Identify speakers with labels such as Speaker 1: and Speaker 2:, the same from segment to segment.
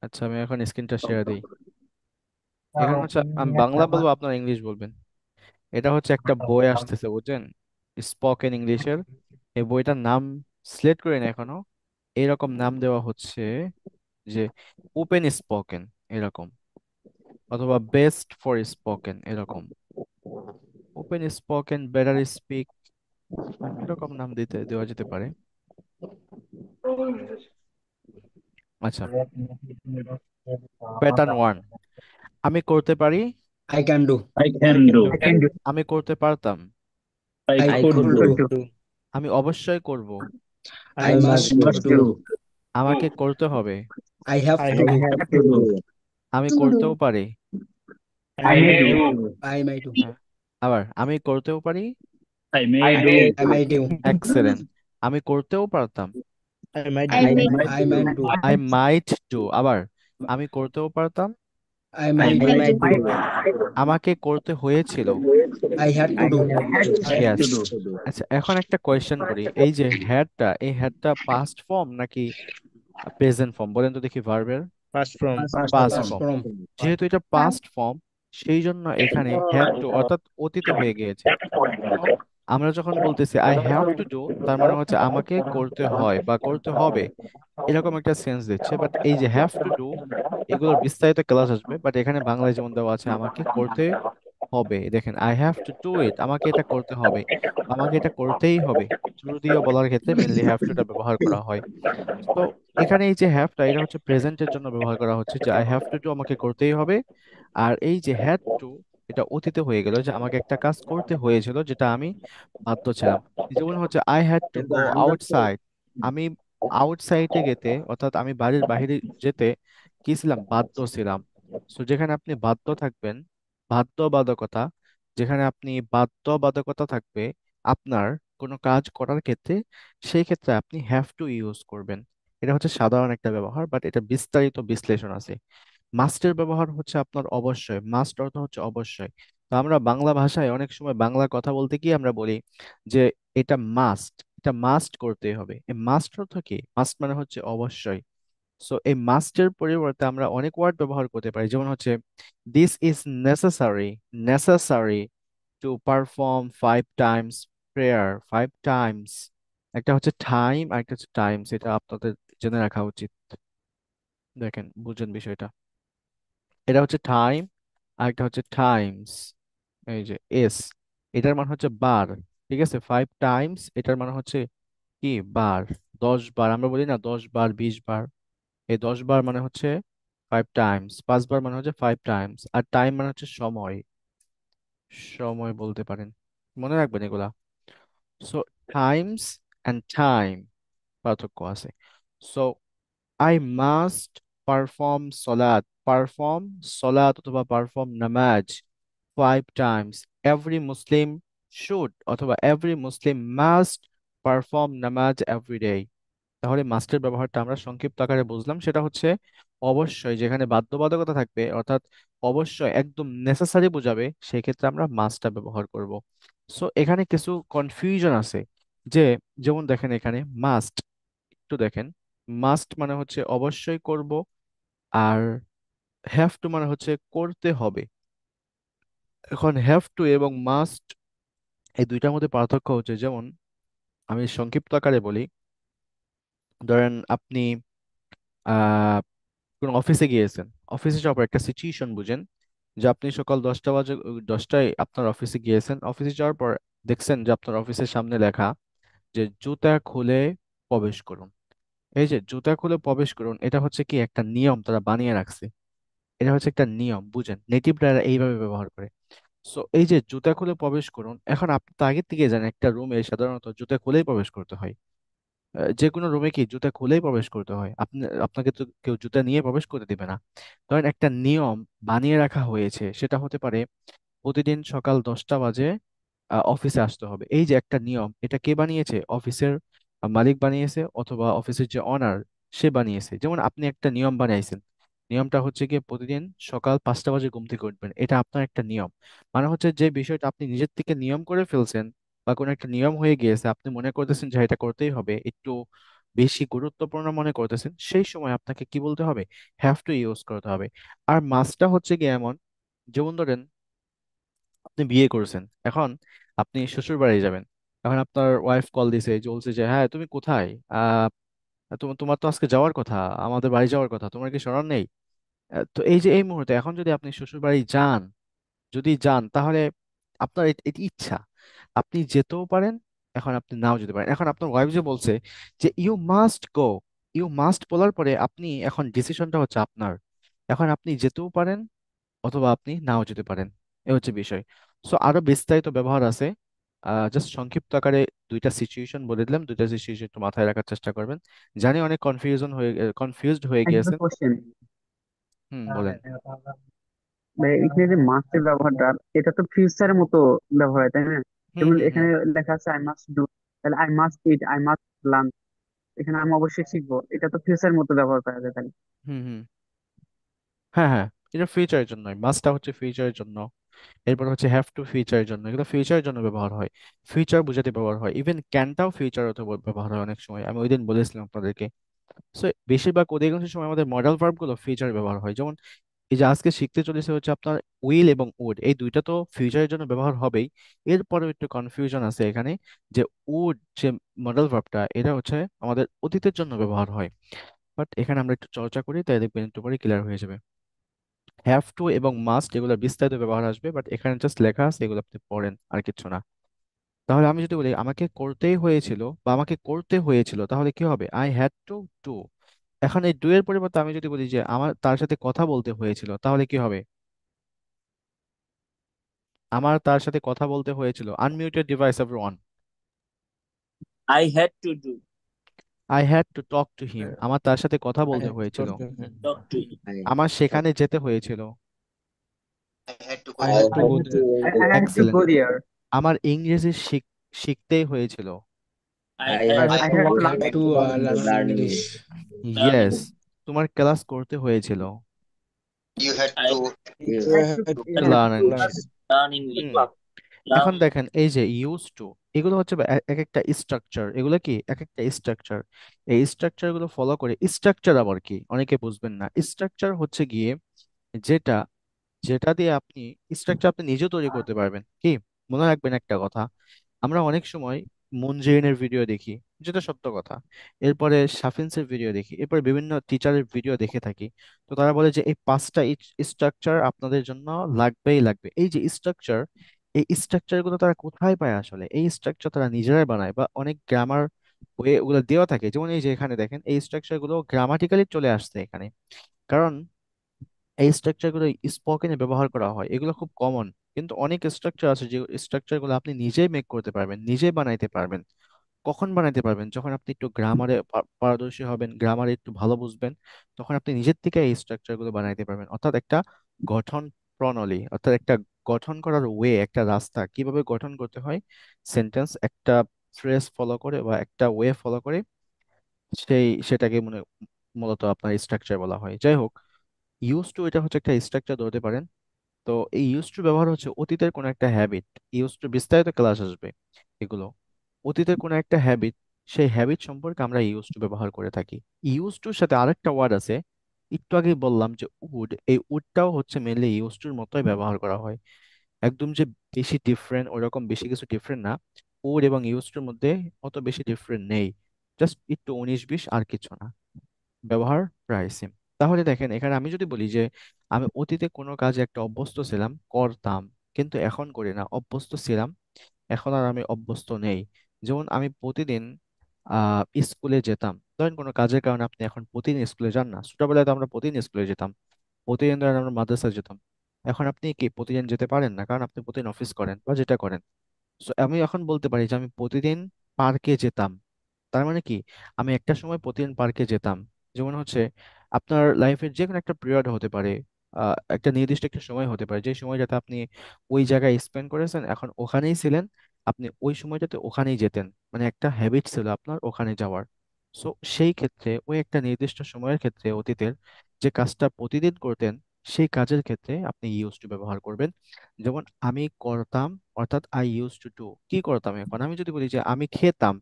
Speaker 1: আচ্ছা, আমি এখন স্ক্রিনটা শেয়ার দিই। এখানে হচ্ছে আমি বাংলা বলবো, আপনার ইংলিশ বলবেন। এটা হচ্ছে একটা বই আসতেছে, বুঝছেন? স্পোকেন ইংলিশের। এই বইটার নাম সিলেক্ট করি না এখনো। এরকম নাম দেওয়া হচ্ছে যে ওপেন স্পোকেন এরকম, অথবা বেস্ট ফর স্পোকেন এরকম, ওপেন স্পোকেন বেটার স্পিক, এরকম নাম দিতে দেওয়া যেতে পারে। আচ্ছা, প্যাটার্ন ওয়ান। আমি করতে পারি।
Speaker 2: I can do.
Speaker 3: I can do.
Speaker 1: আমি করতে পারতাম।
Speaker 3: I
Speaker 2: I
Speaker 3: could
Speaker 2: could
Speaker 3: do.
Speaker 2: do.
Speaker 1: আমি অবশ্যই করব।
Speaker 2: I
Speaker 3: I
Speaker 2: must
Speaker 3: must
Speaker 2: do.
Speaker 3: do.
Speaker 1: আমাকে করতে হবে।
Speaker 2: I have
Speaker 3: I
Speaker 2: to do.
Speaker 3: have to do.
Speaker 1: আমি করতেও পারি।
Speaker 3: I may do.
Speaker 2: I may do.
Speaker 1: হ্যাঁ, আবার আমি করতেও পারি।
Speaker 3: I may do.
Speaker 2: I may do.
Speaker 1: Excellent. আমি করতেও পারতাম।
Speaker 4: I might
Speaker 3: I
Speaker 4: do.
Speaker 3: might
Speaker 2: I
Speaker 3: do.
Speaker 2: might do.
Speaker 1: I might do. আবার আমি করতেও পারতাম।
Speaker 2: I
Speaker 3: I
Speaker 2: might
Speaker 4: I
Speaker 2: do.
Speaker 3: might
Speaker 4: might do.
Speaker 3: do.
Speaker 1: আমাকে করতে হয়েছিল।
Speaker 2: I had to
Speaker 4: I
Speaker 2: do.
Speaker 3: Had
Speaker 1: yes.
Speaker 3: to do.
Speaker 1: আচ্ছা, এখন একটা কোয়েশ্চেন করি। এই যে হ্যাডটা, এই হ্যাডটা পাস্ট ফর্ম নাকি প্রেজেন্ট ফর্ম বলেন তো দেখি, ভার্বের
Speaker 4: Past from.
Speaker 3: Past
Speaker 1: past
Speaker 3: form.
Speaker 2: Past
Speaker 1: form.
Speaker 2: from.
Speaker 1: যেহেতু এটা পাস্ট ফর্ম, সেই জন্য এখানে হ্যাড টু অর্থাৎ অতীত হয়ে গিয়েছে। তো আমরা যখন বলতেছি আই হ্যাভ টু ডু, তার মানে হচ্ছে আমাকে করতে হয় বা করতে হবে, এরকম একটা সেন্স দিচ্ছে। বাট এই যে হ্যাভ টু ডু, এগুলোর বিস্তারিত ক্লাস আসবে। বাট এখানে বাংলায় যেমন দেওয়া আছে আমাকে করতে হবে, দেখেন I have to do it, আমাকে এটা করতে হবে, আমাকে এটা করতেই হবে। যদিও বলার ক্ষেত্রে মেনলি হ্যাভ টুটা ব্যবহার করা হয়। তো এখানে এই যে হ্যাভটা, এটা হচ্ছে প্রেজেন্টের জন্য ব্যবহার করা হচ্ছে, যে আই হ্যাভ টু ডু আমাকে করতেই হবে। আর এই যে হ্যাড টু, এটা অতীতে হয়ে গেল, যে আমাকে একটা কাজ করতে হয়েছিল যেটা আমি বাধ্য ছিলাম। যেমন হচ্ছে I had to go outside. আমি আউটসাইডে যেতে, অর্থাৎ আমি বাড়ির বাইরে যেতে কি ছিলাম, বাধ্য ছিলাম। সো যেখানে আপনি বাধ্য থাকবেন, বাধ্যবাধকতা, যেখানে আপনি বাধ্যবাধকতা থাকবে আপনার কোনো কাজ করার ক্ষেত্রে, সেই ক্ষেত্রে আপনি হ্যাভ টু ইউজ করবেন। এটা হচ্ছে সাধারণ একটা ব্যবহার, বাট এটা বিস্তারিত বিশ্লেষণ আছে। মাস্টের ব্যবহার হচ্ছে আপনার অবশ্যই, মাস্ট অর্থ হচ্ছে অবশ্যই। তো আমরা বাংলা ভাষায় অনেক সময় বাংলা কথা বলতে কি আমরা বলি যে এটা মাস্ট, এটা মাস্ট করতে হবে। এই মাস্ট অর্থ কি? মাস্ট মানে হচ্ছে অবশ্যই। সো এই মাস্টের পরিবর্তে আমরা অনেক ওয়ার্ড ব্যবহার করতে পারি, যেমন হচ্ছে this is necessary, necessary to perform 5 Times prayer, 5 Times. একটা হচ্ছে টাইম আর একটা হচ্ছে টাইমস, এটা আপনাদের জেনে রাখা উচিত। দেখেন, বুঝেন বিষয়টা। এটা হচ্ছে টাইম আর একটা হচ্ছে টাইমস। এই যে এস, এটার মানে হচ্ছে বার। ঠিক আছে, 5 টাইমস এটার মানে হচ্ছে কি, বার। 10 বার, আমরা বলি না 10 বার 20 বার, এই 10 বার মানে হচ্ছে 5 টাইমস। 5 বার মানে হচ্ছে 5 টাইমস। আর টাইম মানে হচ্ছে সময়, সময় বলতে পারেন। মনে রাখবেন এগুলা। সো টাইমস অ্যান্ড টাইম পার্থক্য আছে। সো আই মাস্ট পারফর্ম সলাত, পারফর্ম সলাত অথবা পারফর্ম নামাজ 5 টাইমস। এভরি মুসলিম শুড অথবা এভরি মুসলিম মাস্ট পারফর্ম নামাজ এভরি ডে। তাহলে মাস্টের ব্যবহারটা আমরা সংক্ষিপ্ত আকারে বুঝলাম, সেটা হচ্ছে অবশ্যই, যেখানে বাধ্যবাধকতা থাকবে অর্থাৎ অবশ্যই একদম নেসেসারি বোঝাবে, সেই ক্ষেত্রে আমরা মাস্টটা ব্যবহার করব। সো এখানে কিছু কনফিউশন আছে, যে যেমন দেখেন এখানে মাস্ট, একটু দেখেন, মাস্ট মানে হচ্ছে অবশ্যই করব, আর হ্যাভ টু মানে হচ্ছে করতে হবে। এখন হ্যাভ টু এবং মাস্ট, এই দুইটার মধ্যে পার্থক্য হচ্ছে, যেমন আমি সংক্ষিপ্ত আকারে বলি। ধরেন আপনি আহ কোন অফিসে গিয়েছেন, অফিসে যাওয়ার পর একটা সিচুয়েশন বুঝেন, যে আপনি সকাল 10টা বাজে, 10টায় আপনার অফিসে গিয়েছেন। অফিসে যাওয়ার পর দেখছেন যে আপনার অফিসের সামনে লেখা যে জুতা খুলে প্রবেশ করুন। এই যে জুতা খুলে প্রবেশ করুন, এটা হচ্ছে কি একটা নিয়ম তারা বানিয়ে রাখছে। এটা হচ্ছে একটা নিয়ম, বুঝেন, নেটিভরা এইভাবে ব্যবহার করে। সো এই যে জুতা খুলে প্রবেশ করুন, এখন আপনি তো আগে থেকে জানেন একটা রুমে সাধারণত জুতা খুলেই প্রবেশ করতে হয়। যে কোনো রুমে কি জুতা খুলেই প্রবেশ করতে হয়? আপনাকে তো কেউ জুতা নিয়ে প্রবেশ করতে দিবে না। ধরেন একটা নিয়ম বানিয়ে রাখা হয়েছে, সেটা হতে পারে প্রতিদিন সকাল 10টা বাজে অফিসে আসতে হবে। এই যে একটা নিয়ম, এটা কে বানিয়েছে? অফিসের মালিক বানিয়েছে, অথবা অফিসের যে অনার সে বানিয়েছে। যেমন আপনি একটা নিয়ম বানাইছেন, নিয়মটা হচ্ছে কি প্রতিদিন সকাল 5টা বাজে ঘুম থেকে উঠবেন, এটা আপনার একটা নিয়ম। মানে হচ্ছে যে বিষয়টা আপনি নিজের থেকে নিয়ম করে ফেলছেন, বা কোনো একটা নিয়ম হয়ে গিয়েছে, আপনি মনে করতেছেন যে এটা করতেই হবে, একটু বেশি গুরুত্বপূর্ণ মনে করতেছেন, সেই সময় আপনাকে কি বলতে হবে? হ্যাভ টু ইউজ করতে হবে। আর মাস্টটা হচ্ছে কি এমন, যেমন ধরেন আপনি বিয়ে করেছেন, এখন আপনি শ্বশুর বাড়ি যাবেন। এখন আপনার ওয়াইফ কল দিছে, বলছে যে হ্যাঁ তুমি কোথায়, আহ তোমার তো আজকে যাওয়ার কথা, আমাদের বাড়ি যাওয়ার কথা, তোমার কি স্মরণ নেই? তো এই যে এই মুহূর্তে এখন যদি আপনি শ্বশুর বাড়ি যান, যদি যান তাহলে আপনার এটি ইচ্ছা, আপনি যেতেও পারেন, এখন আপনি নাও যেতে পারেন। এখন আপনার ওয়াইফ যে বলছে যে you must go, you must বলার পরে আপনি এখন ডিসিশনটা হচ্ছে আপনার, এখন আপনি যেতেও পারেন অথবা আপনি নাও যেতে পারেন। এ হচ্ছে বিষয়। সো আরো বিস্তারিত ব্যবহার আছে, জাস্ট সংক্ষিপ্ত আকারে দুইটা সিচুয়েশন বলে দিলাম, দুইটা সিচুয়েশন একটু মাথায় রাখার চেষ্টা করবেন। জানি অনেক কনফিউজড হয়ে
Speaker 4: একটা
Speaker 1: গিয়েছেন।
Speaker 4: কোশ্চেন,
Speaker 1: হুম, বলেন।
Speaker 4: এখানে যে মাস্টের ব্যবহারটা, এটা তো ফিউচারের মতো ব্যবহার হয়, তাই না?
Speaker 1: হুম
Speaker 4: যেমন
Speaker 1: হুম হুম
Speaker 4: এখানে লেখা আছে আই মাস্ট ডু, তাহলে I must it, I must learn, এখানে আমি অবশ্যই শিখবো, এটা তো ফিউচারের মতো ব্যবহার করা যায়, তাই না?
Speaker 1: হুম হুম। হ্যাঁ হ্যাঁ, এটা ফিউচারের জন্য, মাস্টটা হচ্ছে ফিউচারের জন্য, এরপর হচ্ছে হ্যাভ টু ফিউচারের জন্য, এগুলো ফিউচারের জন্য ব্যবহার হয়, ফিউচার বোঝাতে ব্যবহার হয়। ইভেন ক্যানটাও ফিউচার অর্থে ব্যবহার হয় অনেক সময়, আমি ওই দিন বলেছিলাম আপনাদেরকে। সো বেশিরভাগ অধিকাংশ সময় আমাদের মডাল ভার্ব গুলো ফিউচার ব্যবহার হয়। যেমন এই যে আজকে শিখতে চলেছে হচ্ছে আপনার উইল এবং উড, এই দুইটা তো ফিউচারের জন্য ব্যবহার হবেই। এরপরেও একটু কনফিউশন আছে এখানে, যে উড যে মডেল ভার্বটা, এটা হচ্ছে আমাদের অতীতের জন্য ব্যবহার হয়। বাট এখানে আমরা একটু চর্চা করি, তাই দেখবেন একটু পরে ক্লিয়ার হয়ে যাবে। হ্যাভ টু এবং মাস্ট এগুলো বিস্তারিত ব্যবহার আসবে, বাট এখানে জাস্ট লেখা আছে, এগুলো আপনি পড়েন আর কিছু না। তাহলে আমি যদি বলি আমাকে করতেই হয়েছিল বা আমাকে করতে হয়েছিল, তাহলে কি হবে? I had to do. এখন এই ডু এর পরিবর্তে আমি যদি বলি যে আমার তার সাথে কথা বলতে হয়েছিল, তাহলে কি হবে? আমার তার সাথে কথা বলতে হয়েছিল। Unmuted device everyone.
Speaker 3: I had to do.
Speaker 1: I had to talk to him, আমার তার সাথে কথা
Speaker 2: I
Speaker 1: বলতে
Speaker 2: have to
Speaker 1: হয়েছিল।
Speaker 2: talk to him.
Speaker 3: Talk to him.
Speaker 1: আমার সেখানে যেতে হয়েছিল।
Speaker 2: I had
Speaker 4: I
Speaker 2: to go
Speaker 4: have to,
Speaker 2: there.
Speaker 4: I have to
Speaker 1: excellent.
Speaker 4: go there.
Speaker 1: আমার ইংরেজি শিখতেই হয়েছিল।
Speaker 3: I
Speaker 2: I
Speaker 3: had
Speaker 4: I
Speaker 2: have
Speaker 3: to
Speaker 4: have
Speaker 2: to
Speaker 4: to
Speaker 2: I
Speaker 4: learn
Speaker 2: have to
Speaker 4: English.
Speaker 2: learn English.
Speaker 3: learn
Speaker 1: yes. তোমার class করতে হয়েছিল।
Speaker 3: I
Speaker 2: You
Speaker 4: I
Speaker 2: have
Speaker 4: should
Speaker 2: to
Speaker 1: learn
Speaker 4: to
Speaker 1: English.
Speaker 2: learn.
Speaker 3: learn English.
Speaker 1: Hmm.
Speaker 3: Learn
Speaker 1: এখন দেখেন এই যে use to, এগুলো হচ্ছে এক একটা স্ট্রাকচার, এগুলো কি এক একটা স্ট্রাকচার। এই স্ট্রাকচার গুলো ফলো করে, স্ট্রাকচার আবার কি অনেকে বুঝবেন না, স্ট্রাকচার হচ্ছে গিয়ে যেটা, যেটা দিয়ে আপনি, স্ট্রাকচার আপনি নিজে তৈরি করতে পারবেন কি। মনে রাখবেন একটা কথা, আমরা অনেক সময় মুন জেইনের ভিডিও দেখি, যেটা সত্য কথা, এরপরে সাফিন্সের ভিডিও দেখি, এরপরে বিভিন্ন টিচারের ভিডিও দেখে থাকি। তো তারা বলে যে এই পাঁচটা স্ট্রাকচার আপনাদের জন্য লাগবেই লাগবে। এই যে স্ট্রাকচার, এই স্ট্রাকচার গুলো তারা কোথায় পায়? আসলে এই স্ট্রাকচার তারা নিজেরাই বানায়, বা অনেক গ্রামার ওয়ে ওগুলো দেওয়া থাকে। যেমন এই যে এখানে দেখেন, এই স্ট্রাকচার গুলো গ্রামাটিক্যালি চলে আসছে এখানে, কারণ এই স্ট্রাকচার গুলো স্পোকেনে ব্যবহার করা হয়, এগুলো খুব কমন। কিন্তু অনেক স্ট্রাকচার আছে যে স্ট্রাকচার গুলো আপনি নিজেই মেক করতে পারবেন, নিজেই বানাইতে পারবেন। কখন বানাইতে পারবেন? যখন আপনি একটু গ্রামারে পারদর্শী হবেন, গ্রামারে একটু ভালো বুঝবেন, তখন আপনি নিজের থেকে এই স্ট্রাকচার গুলো বানাইতে পারবেন। অর্থাৎ একটা গঠন প্রণালী, অর্থাৎ একটা গঠন করার ওয়ে, একটা রাস্তা কিভাবে গঠন করতে হয়, সেন্টেন্স একটা ফ্রেজ ফলো করে বা একটা ওয়ে ফলো করে, সেটাকে মূলত আপনার স্ট্রাকচার বলা হয়। যাই হোক, ইউজ টু এটা হচ্ছে একটা স্ট্রাকচার ধরতে পারেন। তো এই ইউজ টু ব্যবহার হচ্ছে অতীতের কোনো একটা হ্যাবিট। ইউজ টু বিস্তারিত ক্লাস আসবে এগুলো। অতীতের কোনো একটা হ্যাবিট, সেই হ্যাবিট সম্পর্কে আমরা ইউজ টু ব্যবহার করে থাকি। ইউজ টুর সাথে আরেকটা ওয়ার্ড আছে, একটু আগেই বললাম যে উড, এই উডটাও হচ্ছে মেনলি ইউজ টুর মতোই ব্যবহার করা হয়। একদম যে বেশি ডিফারেন্ট, ওইরকম বেশি কিছু ডিফারেন্ট না। উড এবং ইউজ টুর মধ্যে অত বেশি ডিফারেন্ট নেই, জাস্ট একটু 19-20 আর কিছু না, ব্যবহার প্রায় সেম। তাহলে দেখেন এখানে আমি যদি বলি যে আমি অতীতে কোনো কাজে একটা অভ্যস্ত ছিলাম, করতাম, কিন্তু এখন করি না, অভ্যস্ত ছিলাম, এখন আর আমি অভ্যস্ত নেই। যেমন আমি প্রতিদিন স্কুলে যেতাম, ধরেন কোনো কাজের কারণে আপনি এখন প্রতিদিন স্কুলে যান না। ছোটবেলায় তো আমরা প্রতিদিন স্কুলে যেতাম, প্রতিদিন ধরেন আমরা মাদ্রাসায় যেতাম। এখন আপনি কি প্রতিদিন যেতে পারেন না, কারণ আপনি প্রতিদিন অফিস করেন বা যেটা করেন। So, আমি এখন বলতে পারি যে আমি প্রতিদিন পার্কে যেতাম। তার মানে কি, আমি একটা সময় প্রতিদিন পার্কে যেতাম। যেমন হচ্ছে আপনার লাইফের যে কোনো একটা পিরিয়ড হতে পারে, একটা নির্দিষ্ট একটা সময় হতে পারে, যে সময়টাতে আপনি ওই জায়গায় স্পেন্ড করেছেন, এখন ওখানেই ছিলেন, আপনি ওই সময়টাতে ওখানেই যেতেন, মানে একটা হ্যাবিট ছিল আপনার ওখানে যাওয়ার। সো সেই ক্ষেত্রে ওই একটা নির্দিষ্ট সময়ের ক্ষেত্রে অতীতের যে কাজটা প্রতিদিন করতেন, সেই কাজের ক্ষেত্রে আপনি ইউজ টু ব্যবহার করবেন। যেমন আমি করতাম, অর্থাৎ আই ইউজ টু ডু। কি করতাম? এখন আমি যদি বলি যে আমি খেতাম,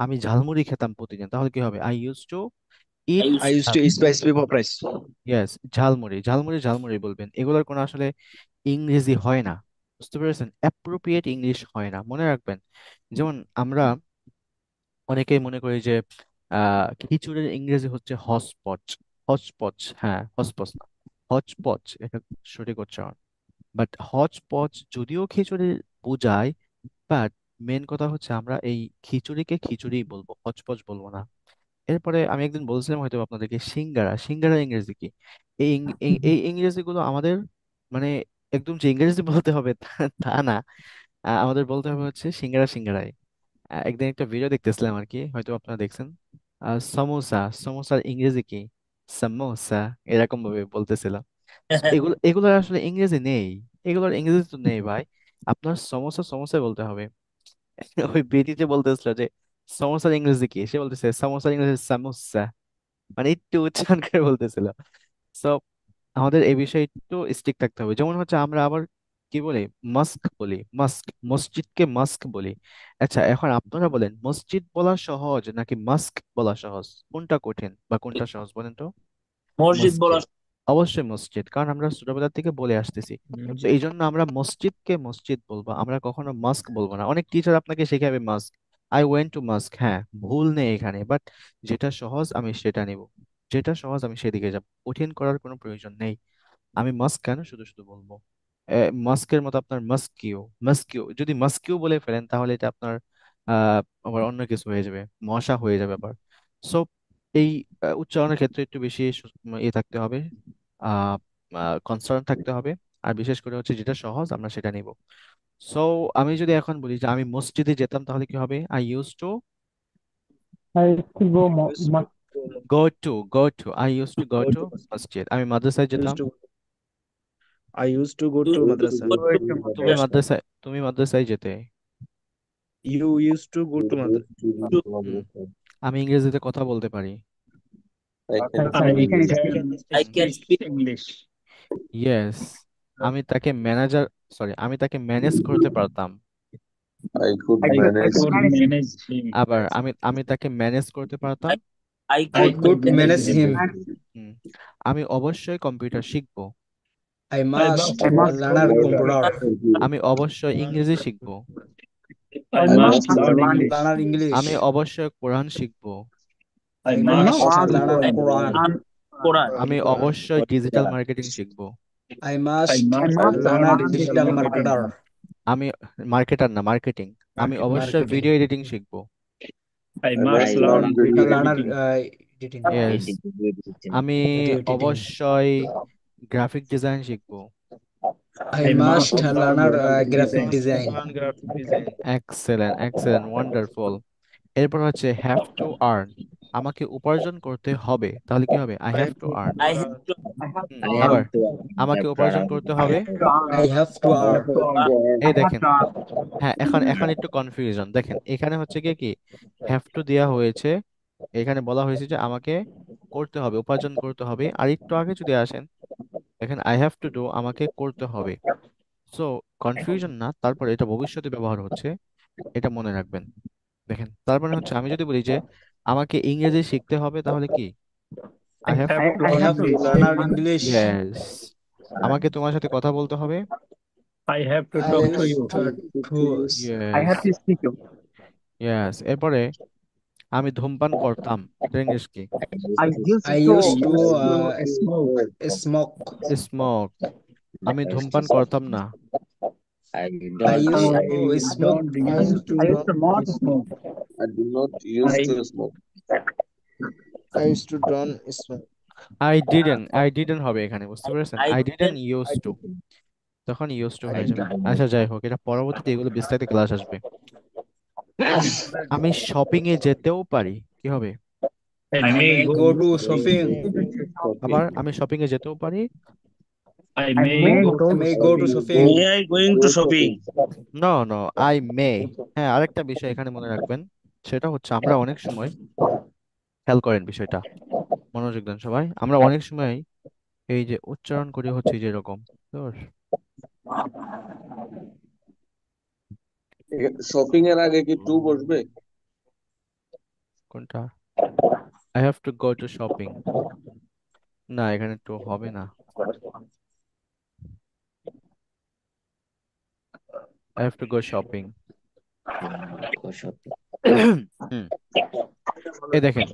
Speaker 1: আমি ঝালমুড়ি খেতাম প্রতিদিন, তাহলে কি হবে? I use two it.
Speaker 3: I
Speaker 2: I
Speaker 3: used
Speaker 2: used to eat spicy pepper fries.
Speaker 1: Yes, jhalmuri jhalmuri jhalmuri বলবেন, এগুলোর কোনো আসলে ইংরেজি হয় না। বুঝতে পেরেছেন? অ্যাপ্রোপ্রিয়েট ইংলিশ হয় না, মনে রাখবেন। যেমন আমরা অনেকেই মনে করি যে খিচুড়ির ইংরেজি হচ্ছে হসপচ। হচপচ, হ্যাঁ হসপচ না, হচপচ এটা সঠিক উচ্চারণ। বাট হচপচ যদিও খিচুড়ি বোঝায়, বাট মেন কথা হচ্ছে আমরা এই খিচুড়িকে খিচুড়ি বলবো, হচপচ বলবো না। এরপরে আমি একদিন বলছিলাম হয়তো আপনাদেরকে, সিঙ্গারা, সিঙ্গারা ইংরেজি কি? এই ইংরেজি গুলো আমাদের মানে একদম যে ইংরেজি বলতে হবে তা তা না। আমাদের বলতে হবে হচ্ছে সিঙ্গারা সিঙ্গারাই। একদিন একটা ভিডিও দেখতেছিলাম আর কি, হয়তো আপনারা দেখছেন। সমোসা, সমোসার ইংরেজি কি? সামোসা, এরকম ভাবে বলতেছিল। So, এগুলোর আসলে ইংরেজি নেই, এগুলোর ইংরেজি তো নেই ভাই। আপনার সমোসা সমোসাই বলতে হবে। ওই বেটি যে বলতেছিল যে সমোসার ইংরেজি কি, সে বলতেছে সমোসার ইংরেজি সামোসা, মানে একটু উচ্চারণ করে বলতেছিল। সো আমাদের এই বিষয়ে একটু স্ট্রিক্ট থাকতে হবে। যেমন হচ্ছে আমরা আবার কি বলি, মাস্ক বলি, মাস্ক, মসজিদকে মাস্ক বলি। আচ্ছা, এখন আপনারা বলেন মসজিদ বলা সহজ নাকি মাস্ক বলা সহজ? কোনটা কঠিন বা কোনটা সহজ বলেন তো?
Speaker 3: মসজিদ বলা
Speaker 1: মসজিদ, অবশ্যই মসজিদ, কারণ আমরা ছোটবেলা থেকে বলে আসতেছি। তো এই জন্য আমরা মসজিদকে মসজিদ বলবো, আমরা কখনো মাস্ক বলবো না। অনেক টিচার আপনাকে শেখাবে mask, I went to mask, হ্যাঁ ভুল নেই এখানে, বাট যেটা সহজ আমি সেটা নেব, যেটা সহজ আমি সেদিকে যাব, কঠিন করার কোনো প্রয়োজন নেই। আমি মাস্ক কেন শুধু শুধু বলবো? মাস্কের মতো আপনার মাস্কিও, মাস্কিও যদি মাস্কিও বলে ফেলেন তাহলে এটা আপনার আবার অন্য কিছু হয়ে যাবে, মশা হয়ে যাবে আবার। সো এই উচ্চারণের ক্ষেত্রে একটু বেশি ইয়ে থাকতে হবে, আহ কনসার্ন থাকতে হবে। আর বিশেষ করে হচ্ছে যেটা সহজ আমরা সেটা নিব। সো আমি যদি এখন বলি যে আমি মসজিদে যেতাম, তাহলে কি হবে? I use to
Speaker 4: I used to go
Speaker 2: Used to
Speaker 1: go to I use to go
Speaker 2: go
Speaker 1: to
Speaker 2: to
Speaker 1: মসজিদ। আমি মাদ্রাসায়
Speaker 2: used
Speaker 1: যেতাম।
Speaker 2: to I used to go
Speaker 3: used
Speaker 2: to madrasa.
Speaker 3: to go to madrasa.
Speaker 1: তুমি মাদ্রাসায় যেতে।
Speaker 2: You used to go to madrasa.
Speaker 3: To-
Speaker 1: হুম, আমি ইংরেজিতে কথা বলতে পারি।
Speaker 4: you can
Speaker 3: I
Speaker 4: speak
Speaker 3: I can speak.
Speaker 4: English.
Speaker 1: Yes, আমি তাকে ম্যানেজার, সরি আমি তাকে ম্যানেজ করতে পারতাম।
Speaker 5: I could
Speaker 4: I
Speaker 5: manage
Speaker 4: could manage him.
Speaker 1: আবার আমি আমি তাকে ম্যানেজ করতে পারতাম।
Speaker 3: I I
Speaker 2: I
Speaker 3: could
Speaker 2: could
Speaker 3: manage
Speaker 2: manage
Speaker 3: him.
Speaker 2: him.
Speaker 1: হুম, আমি অবশ্যই কম্পিউটার শিখবো।
Speaker 2: I must
Speaker 4: I must
Speaker 2: learn a computer.
Speaker 1: আমি অবশ্যই ইংরেজি শিখবো।
Speaker 4: I
Speaker 5: I
Speaker 4: must
Speaker 5: must
Speaker 4: learn
Speaker 2: learn
Speaker 4: English.
Speaker 2: English.
Speaker 1: আমি অবশ্যই কোরআন শিখবো।
Speaker 2: I
Speaker 4: I
Speaker 2: must
Speaker 4: must
Speaker 2: learn a
Speaker 3: I
Speaker 2: Quran.
Speaker 3: learn Quran.
Speaker 1: আমি অবশ্যই ডিজিটাল মার্কেটিং শিখবো।
Speaker 2: I must
Speaker 4: I must
Speaker 2: learn a
Speaker 4: learn
Speaker 2: digital
Speaker 4: digital
Speaker 2: marketer.
Speaker 1: আমি মার্কেটার না, marketing. আমি অবশ্যই
Speaker 2: Marketing.
Speaker 1: ভিডিও এডিটিং শিখবো।
Speaker 4: I
Speaker 5: I
Speaker 4: must
Speaker 5: must
Speaker 4: learn
Speaker 5: learn
Speaker 4: video
Speaker 5: video
Speaker 2: Learn
Speaker 4: editing.
Speaker 2: editing.
Speaker 1: Yes, আমি
Speaker 2: Video editing.
Speaker 1: অবশ্যই graphic design শিখবো।
Speaker 2: I
Speaker 4: I must
Speaker 2: must learn
Speaker 4: learn
Speaker 2: a
Speaker 4: graphic
Speaker 2: graphic
Speaker 4: design.
Speaker 2: design.
Speaker 1: Excellent, excellent, wonderful. এরপর হচ্ছে have to earn, আমাকে উপার্জন করতে হবে, তাহলে কি হবে? I
Speaker 2: I
Speaker 1: have
Speaker 2: have
Speaker 1: to
Speaker 2: to
Speaker 1: earn.
Speaker 3: I have to
Speaker 4: I have
Speaker 1: hmm,
Speaker 4: to
Speaker 5: I
Speaker 4: earn.
Speaker 1: আবার
Speaker 5: have to
Speaker 1: আমাকে উপার্জন করতে
Speaker 4: I
Speaker 1: হবে।
Speaker 4: have to earn.
Speaker 2: I have to
Speaker 4: I have
Speaker 2: earn.
Speaker 4: to earn.
Speaker 1: এই
Speaker 4: I have
Speaker 1: দেখেন,
Speaker 4: to earn.
Speaker 1: হ্যাঁ এখন এখন একটু কনফিউশন দেখেন, এখানে হচ্ছে কি কি হ্যাভ টু দেয়া হয়েছে, এখানে বলা হয়েছে যে আমাকে করতে হবে, উপার্জন করতে হবে। আর একটু আগে যদি আসেন, দেখেন আই হ্যাভ টু ডু, আমাকে করতে হবে। সো কনফিউশন না, তারপরে এটা ভবিষ্যতে ব্যবহার হচ্ছে, এটা মনে রাখবেন। দেখেন তারপরে হচ্ছে আমি যদি বলি যে আমাকে ইংরেজি শিখতে হবে, তাহলে কি? I
Speaker 4: I
Speaker 1: have
Speaker 4: have
Speaker 1: to,
Speaker 4: to
Speaker 2: I have
Speaker 4: learn
Speaker 2: to
Speaker 4: English.
Speaker 2: learn our English.
Speaker 1: Yes, আমাকে তোমার সাথে কথা বলতে হবে।
Speaker 4: I have to
Speaker 2: I
Speaker 4: talk to
Speaker 2: used
Speaker 4: you.
Speaker 2: to
Speaker 4: I
Speaker 1: yes,
Speaker 4: have to speak you.
Speaker 1: Yes. এরপরে আমি ধূমপান করতাম, এটা ইংলিশ কি?
Speaker 4: I used
Speaker 2: I
Speaker 4: to
Speaker 2: used to
Speaker 4: smoke.
Speaker 2: smoke.
Speaker 1: Smoke, আমি ধূমপান করতাম না।
Speaker 5: I
Speaker 2: I
Speaker 5: don't
Speaker 2: used
Speaker 4: I
Speaker 2: to smoke.
Speaker 4: don't
Speaker 2: I
Speaker 4: use
Speaker 2: used to
Speaker 4: I used
Speaker 2: don't
Speaker 4: to not smoke.
Speaker 5: I do not used
Speaker 4: I
Speaker 5: to smoke.
Speaker 2: I used to don't smoke.
Speaker 1: I didn't হবে এখানে, বুঝতে পেরেছেন?
Speaker 3: I
Speaker 1: I didn't
Speaker 3: didn't
Speaker 1: use to, তখন use to
Speaker 2: I
Speaker 1: হয়ে যাবে। আচ্ছা যাই হোক, এটা পরবর্তীতে এগুলো বিস্তারিত ক্লাস আসবে। আমি শপিং এ যেতেও পারি, কি হবে?
Speaker 4: I
Speaker 2: I
Speaker 4: may
Speaker 2: may
Speaker 4: go
Speaker 2: go
Speaker 4: to
Speaker 2: to
Speaker 5: Going
Speaker 2: shopping.
Speaker 5: to
Speaker 1: আবার
Speaker 5: shopping.
Speaker 1: আমি শপিং এ যেতেও পারি।
Speaker 4: I
Speaker 3: I
Speaker 4: may
Speaker 3: may
Speaker 4: go
Speaker 2: I
Speaker 4: to
Speaker 2: may go to
Speaker 4: shopping.
Speaker 2: shopping.
Speaker 5: May I going to shopping?
Speaker 1: No no, I may. হ্যাঁ, আরেকটা বিষয় এখানে মনে রাখবেন, সেটা হচ্ছে আমরা অনেক সময়, খেয়াল করেন বিষয়টা, মনোযোগ দেন সবাই, আমরা অনেক সময় এই যে উচ্চারণ করি হচ্ছে এই যে এরকম, ধর,
Speaker 5: শপিং এর আগে কি টু বসবে?
Speaker 1: কোনটা? I have to go to shopping. না, এখানে তো হবে না। I have to go shopping. হুম, এই দেখেন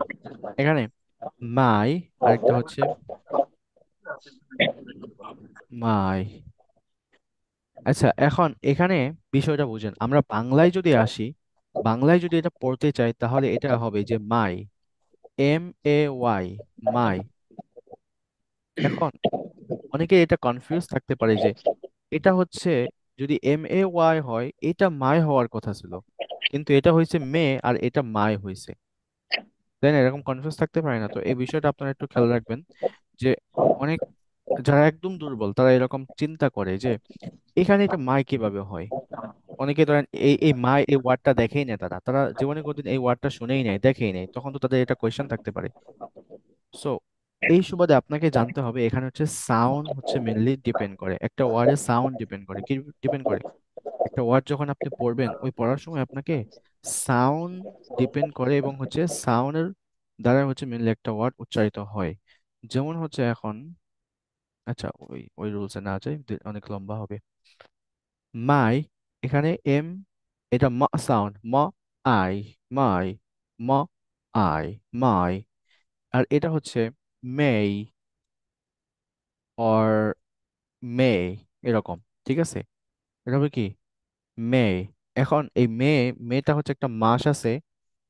Speaker 1: এখানে মাই, আরেকটা হচ্ছে মাই। আচ্ছা, এখন এখানে বিষয়টা বুঝেন, আমরা বাংলায় যদি আসি, বাংলায় যদি এটা পড়তে চাই তাহলে এটা হবে যে মাই, MAY, মাই। এখন অনেকে এটা কনফিউজ থাকতে পারে যে এটা হচ্ছে, যদি MAY হয় এটা মাই হওয়ার কথা ছিল, কিন্তু এটা হয়েছে মে আর এটা মাই হয়েছে, তাই না? এরকম কনফিউজ থাকতে পারে না? তো এই বিষয়টা আপনারা একটু খেয়াল রাখবেন যে অনেক, যারা একদম দুর্বল তারা এরকম চিন্তা করে যে এখানে এটা মাই কিভাবে হয়। অনেকে ধরেন এই এই মা এই ওয়ার্ডটা দেখেই না, তারা তারা জীবনে কোনদিন এই ওয়ার্ডটা শুনেই নাই, দেখেই নাই, তখন তো তাদের এটা কোয়েশ্চেন থাকতে পারে। সো এই সুবাদে আপনাকে জানতে হবে এখানে হচ্ছে সাউন্ড হচ্ছে মেনলি ডিপেন্ড করে, একটা ওয়ার্ডের সাউন্ড ডিপেন্ড করে, কি ডিপেন্ড করে? একটা ওয়ার্ড যখন আপনি পড়বেন ওই পড়ার সময় আপনাকে সাউন্ড ডিপেন্ড করে, এবং হচ্ছে সাউন্ডের দ্বারা হচ্ছে মেনলি একটা ওয়ার্ড উচ্চারিত হয়। যেমন হচ্ছে এখন, আচ্ছা ওই ওই রুলসে না যাই, অনেক লম্বা হবে। মাই, এখানে এম, এটা ম সাউন্ড, ম আই, মাই, ম আই, মাই। আর এটা হচ্ছে মেই অর মে, এরকম, ঠিক আছে? এটা হবে কি মে। এখন এই মে, মেটা হচ্ছে একটা মাস আছে,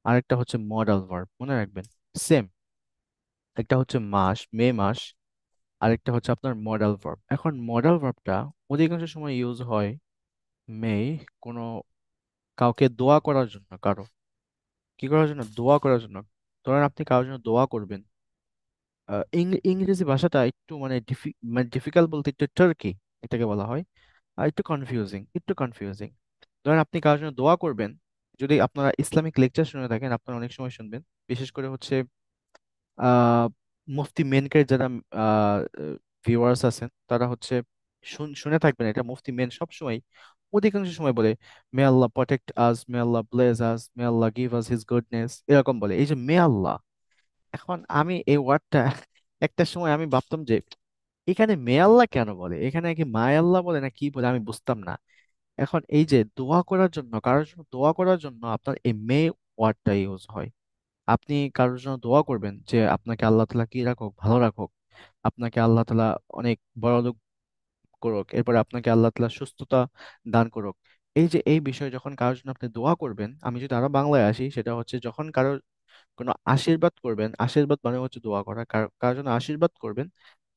Speaker 1: আর একটা হচ্ছে মডাল ভার্ব, মনে রাখবেন। সেম, একটা হচ্ছে মাস, মে মাস, আরেকটা হচ্ছে আপনার মডাল ভার্ব। এখন মডাল ভার্বটা অধিকাংশ সময় ইউজ হয় মে কোনো কাউকে দোয়া করার জন্য, কারো কি করার জন্য, দোয়া করার জন্য। ধরেন আপনি কারোর জন্য দোয়া করবেন। ইংরেজি ভাষাটা একটু মানে মানে ডিফিকাল্ট বলতে একটু টার্কি এটাকে বলা হয়, আর একটু কনফিউজিং, একটু কনফিউজিং। ধরেন আপনি কারোর জন্য দোয়া করবেন, যদি আপনারা ইসলামিক লেকচার শুনে থাকেন আপনারা অনেক সময় শুনবেন, বিশেষ করে হচ্ছে আহ মুফতি মেনকের যারা ভিউয়ার্স আছেন তারা হচ্ছে শুনে থাকবেন, এটা মুফতি মেন সব সময় অধিকাংশ সময় বলে, মে আল্লাহ প্রোটেক্ট আস, মে আল্লাহ ব্লেস আস, মে Allah give us his goodness, এরকম বলে। এই যে মে আল্লাহ, এখন আমি এই ওয়ার্ডটা একটা সময় আমি ভাবতাম যে এখানে মে আল্লাহ কেন বলে, এখানে কি মায় আল্লাহ বলে না কি বলে, আমি বুঝতাম না। এখন এই যে দোয়া করার জন্য, কারোর জন্য দোয়া করার জন্য আপনার এই মে ওয়ার্ডটা ইউজ হয়। আপনি কারোর জন্য দোয়া করবেন যে আপনাকে আল্লাহ তাআলা কি রাখুক, ভালো রাখুক, আপনাকে আল্লাহ তাআলা অনেক বড়লোক করুক, এরপরে আপনাকে আল্লাহ তাআলা সুস্থতা দান করুক। এই যে এই বিষয়ে যখন কারোর জন্য আপনি দোয়া করবেন, আমি যদি আরো বাংলায় আসি সেটা হচ্ছে যখন কারোর কোনো আশীর্বাদ করবেন, আশীর্বাদ মানে হচ্ছে দোয়া করা, কারোর জন্য আশীর্বাদ করবেন,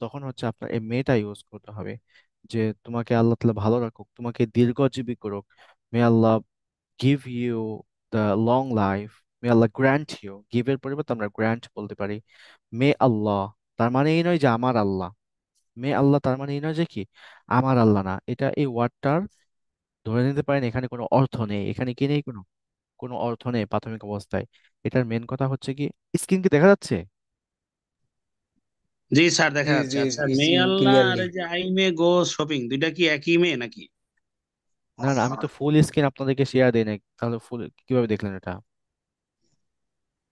Speaker 1: তখন হচ্ছে আপনার এই মেটা ইউজ করতে হবে যে তোমাকে আল্লাহ তাআলা ভালো রাখুক, তোমাকে দীর্ঘজীবী করুক, may Allah give you the long life, may Allah grant you, give এর পরিবর্তে আমরা গ্র্যান্ট বলতে পারি। মে আল্লাহ, তার মানে এই নয় যে আমার আল্লাহ, মে আল্লাহ তার মানে এই নয় যে কি আমার আল্লাহ না, এটা এই ওয়ার্ডটার ধরে নিতে পারেন এখানে কোনো অর্থ নেই, এখানে কি নেই, কোনো কোনো অর্থ নেই প্রাথমিক অবস্থায়। এটার মেন কথা হচ্ছে কি, স্ক্রিন কি দেখা যাচ্ছে?
Speaker 5: জি স্যার,
Speaker 2: জি
Speaker 5: দেখা যাচ্ছে।
Speaker 2: জি,
Speaker 5: আচ্ছা, মে আল্লাহ আর
Speaker 2: ক্লিয়ারলি।
Speaker 5: এই যে আই মে গো শপিং, দুইটা কি একই মে নাকি?
Speaker 1: না না, আমি তো ফুল স্ক্রিন আপনাদেরকে শেয়ার দেই নাই, তাহলে ফুল কিভাবে দেখলেন এটা?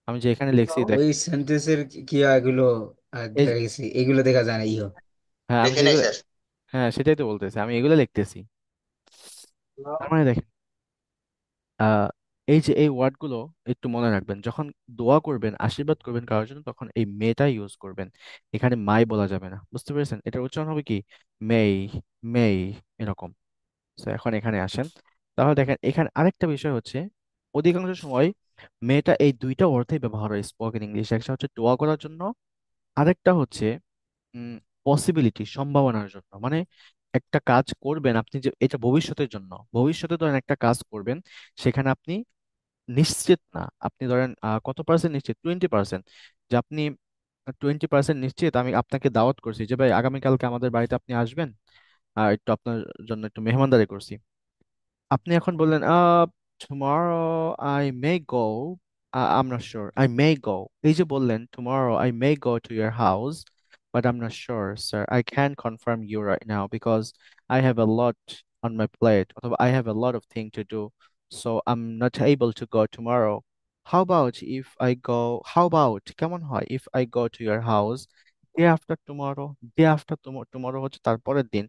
Speaker 1: আমি যে এখানে লিখছি
Speaker 2: ওই
Speaker 1: দেখেন।
Speaker 2: সেন্টেন্সের কি এগুলো
Speaker 1: এই
Speaker 2: দেখা গেছে, এগুলো দেখা যায় না ইহো।
Speaker 1: হ্যাঁ আমি
Speaker 2: দেখে নাই
Speaker 1: যেগুলো,
Speaker 2: স্যার।
Speaker 1: হ্যাঁ সেটাই তো বলতেছি, আমি এগুলো লিখতেছি। তার মানে দেখেন, আহ এই যে এই ওয়ার্ডগুলো একটু মনে রাখবেন, যখন দোয়া করবেন, আশীর্বাদ করবেন কারোর জন্য, তখন এই মেটা ইউজ করবেন, এখানে মাই বলা যাবে না, বুঝতে পেরেছেন? এটার উচ্চারণ হবে কি মেই, মেই, এরকম। তো এখন এখানে আসেন, তাহলে দেখেন এখানে আরেকটা বিষয় হচ্ছে অধিকাংশ সময় মেয়েটা এই দুইটা অর্থেই ব্যবহার হয় স্পোকেন ইংলিশ, একটা হচ্ছে দোয়া করার জন্য, আরেকটা হচ্ছে পসিবিলিটি, সম্ভাবনার জন্য। মানে একটা কাজ করবেন আপনি, যে এটা ভবিষ্যতের জন্য, ভবিষ্যতে ধরেন একটা কাজ করবেন, সেখানে আপনি নিশ্চিত না, আপনি ধরেন কত পার্সেন্ট নিশ্চিত, 20%, যে আপনি 20% নিশ্চিত আমি আপনাকে দাওয়াত করছি যে ভাই আগামীকালকে আমাদের বাড়িতে আপনি আসবেন, একটু আপনার জন্য একটু মেহমানদারি করছি। আপনি এখন বললেন tomorrow I may go, I'm not sure, I may go, এই যে বললেন tomorrow I may go to your house but I'm not sure sir, I can't confirm you right now because I have a lot on my plate, অথবা I have a lot of thing to do, so I'm not able to go tomorrow. how about কেমন হয় if I go to your house day after tomorrow হচ্ছে তারপরের দিন।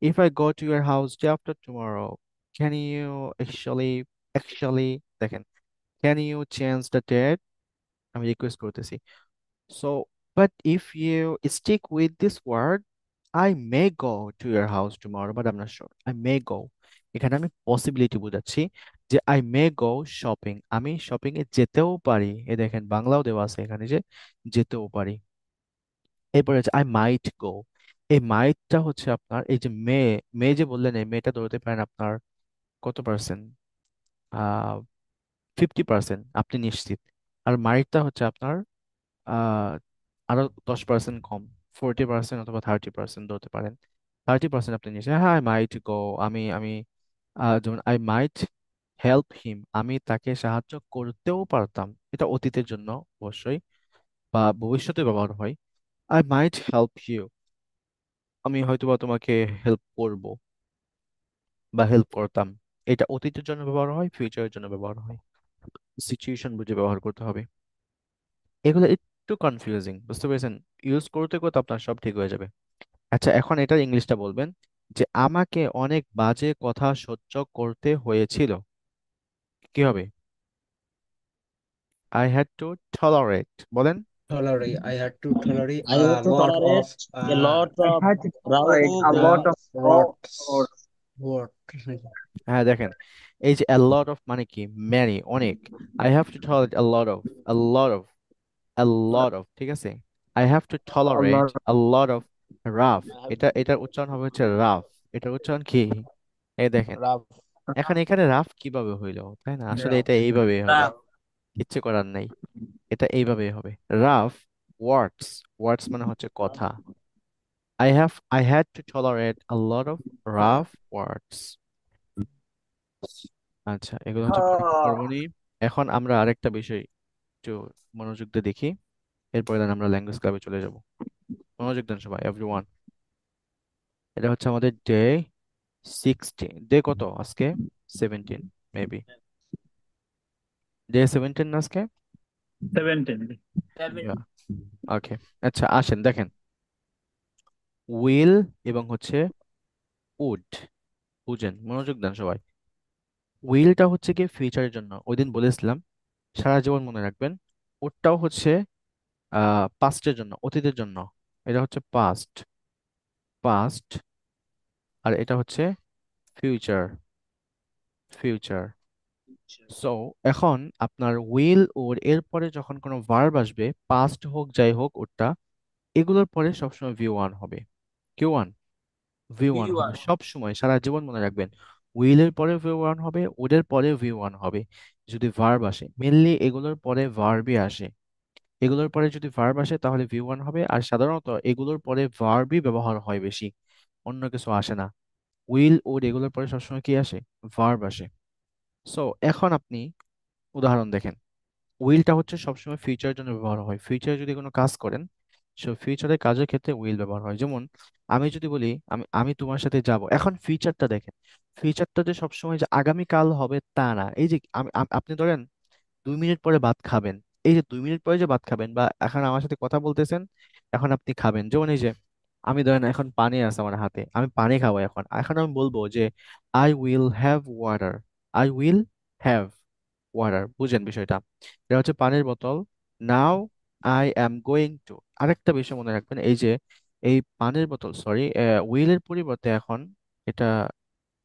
Speaker 1: If I go to your house day after tomorrow, can you actually দেখেন, can you change the date? আমি request করতেছি। So, but if you stick with this word, I may go to your house tomorrow, but I'm not sure. I may go. এখানে আমি possibility বোঝাচ্ছি যে I may go shopping. আমি shopping এ যেতেও পারি। এ দেখেন বাংলাও দেওয়া আছে এখানে যে যেতেও পারি। এরপরে হচ্ছে I might go. এই মাইটটা হচ্ছে আপনার এই যে মে যে বললেন এই মেটা ধরতে পারেন আপনার কত পার্সেন্ট, 50%, আপনি নিশ্চিত। আর মাইটটা হচ্ছে আপনার আহ আরো 10% কম, 40% অথবা 30% ধরতে পারেন। 30% আপনি নিশ্চিত, হ্যাঁ আই মাইট গো। আমি যেমন আই মাইট হেল্প হিম, আমি তাকে সাহায্য করতেও পারতাম। এটা অতীতের জন্য অবশ্যই, বা ভবিষ্যতে ব্যবহার হয়। আই মাইট হেল্প ইউ, আমি হয়তোবা তোমাকে হেল্প করব বা হেল্প করতাম। এটা অতীতের জন্য ব্যবহার হয়, ফিউচারের জন্য ব্যবহার হয়। সিচুয়েশন বুঝে ব্যবহার করতে হবে। এগুলো একটু কনফিউজিং, বুঝতে পেরেছেন? ইউজ করতে করতে আপনার সব ঠিক হয়ে যাবে। আচ্ছা, এখন এটার ইংলিশটা বলবেন যে আমাকে অনেক বাজে কথা সহ্য করতে হয়েছিল। কি হবে? আই হ্যাড টু টলারেট, বলেন।
Speaker 2: tolerate. I had to tolerate
Speaker 3: I
Speaker 2: a
Speaker 3: have to
Speaker 2: lot of
Speaker 3: tolerate a lot
Speaker 4: I
Speaker 3: of
Speaker 4: had to tolerate a
Speaker 3: rough
Speaker 4: lot of
Speaker 2: rots.
Speaker 4: words.
Speaker 2: What?
Speaker 1: হ্যাঁ দেখেন, এই যে a lot of মানে কি, many, অনেক। I have to tolerate a lot of a lot of, ঠিক আছে? I have to
Speaker 4: A
Speaker 1: tolerate
Speaker 4: lot
Speaker 1: a lot of rough,
Speaker 3: I have
Speaker 1: এটার উচ্চারণ হবে হচ্ছে রাফ। এটার উচ্চারণ কি? এই দেখেন,
Speaker 3: rough
Speaker 1: এখন এখানে রাফ কিভাবে হইলো, তাই না? আসলে
Speaker 2: Rough.
Speaker 1: এটা এইভাবেই হবে,
Speaker 3: rough
Speaker 1: কিচ্ছু করার নাই। এটা এইভাবেই হবে, রাফ ওয়ার্ডস। ওয়ার্ডস মানে হচ্ছে কথা। I had to tolerate a lot of rough words. আচ্ছা, এগুলো হচ্ছে পরোক্ষ কর্মণি। এখন আমরা আরেকটা বিষয় একটু মনোযোগ দিয়ে দেখি, এরপরে দেন আমরা ল্যাঙ্গুয়েজ ক্লাবে চলে যাব। মনোযোগ দেন সবাই, এভরিওয়ান। এটা হচ্ছে আমাদের ডে 16, ডে কত আজকে? 17 মেবি, ডে 17 না আজকে?
Speaker 4: 17.
Speaker 3: 7
Speaker 1: ওকে, আচ্ছা আসেন দেখেন, উইল এবং হচ্ছে উড, বুঝেন, মনোযোগ দেন সবাই। উইলটা হচ্ছে কি ফিউচারের জন্য, ওই দিন বলেছিলাম সারা জীবন মনে রাখবেন। ওটাও হচ্ছে পাস্টের জন্য, অতীতের জন্য। এটা হচ্ছে পাস্ট, পাস্ট। আর এটা হচ্ছে ফিউচার, ফিউচার। সো এখন আপনার উইল ওর এরপরে যখন কোনো ভার্ব আসবে, পাস্ট হোক যাই হোক ওটা, এগুলোর পরে সবসময় ভি ওয়ান হবে। কি ওয়ান? ভি ওয়ান হবে
Speaker 3: V1
Speaker 1: সব সময়, সারা জীবন মনে রাখবেন। উইলের পরে ভি ওয়ান হবে, ওদের পরে ভি ওয়ান হবে যদি ভার্ব আসে। মেনলি এগুলোর পরে ভার্বই আসে। এগুলোর পরে যদি ভার্ব আসে তাহলে ভি ওয়ান হবে, আর সাধারণত এগুলোর পরে ভার্বই ব্যবহার হয় বেশি, অন্য কিছু আসে না। উইল ওড এগুলোর পরে সবসময় কি আসে? ভার্ব আসে। সো এখন আপনি উদাহরণ দেখেন, উইলটা হচ্ছে সবসময় ফিউচারের জন্য ব্যবহার হয়। ফিউচারে যদি কোনো কাজ করেন, সো ফিউচারের কাজের ক্ষেত্রে উইল ব্যবহার হয়। যেমন আমি যদি বলি আমি আমি তোমার সাথে যাব, এখন ফিউচারটা দেখেন, ফিউচারটা যে সবসময় যে আগামীকাল হবে তা না। এই যে আপনি ধরেন 2 মিনিট পরে ভাত খাবেন, এই যে 2 মিনিট পরে যে ভাত খাবেন বা এখন আমার সাথে কথা বলতেছেন, এখন আপনি খাবেন। যেমন এই যে আমি ধরেন এখন পানি আছে আমার হাতে, আমি পানি খাবো। এখন এখন আমি বলবো যে I will have water, I will have water, বুঝেন বিষয়টা? এটা হচ্ছে পানির বোতল। Now I am going to, আরেকটা বিষয় মনে রাখবেন, এই যে এই পানির বোতল, সরি, উইলের পরিবর্তে এখন এটা,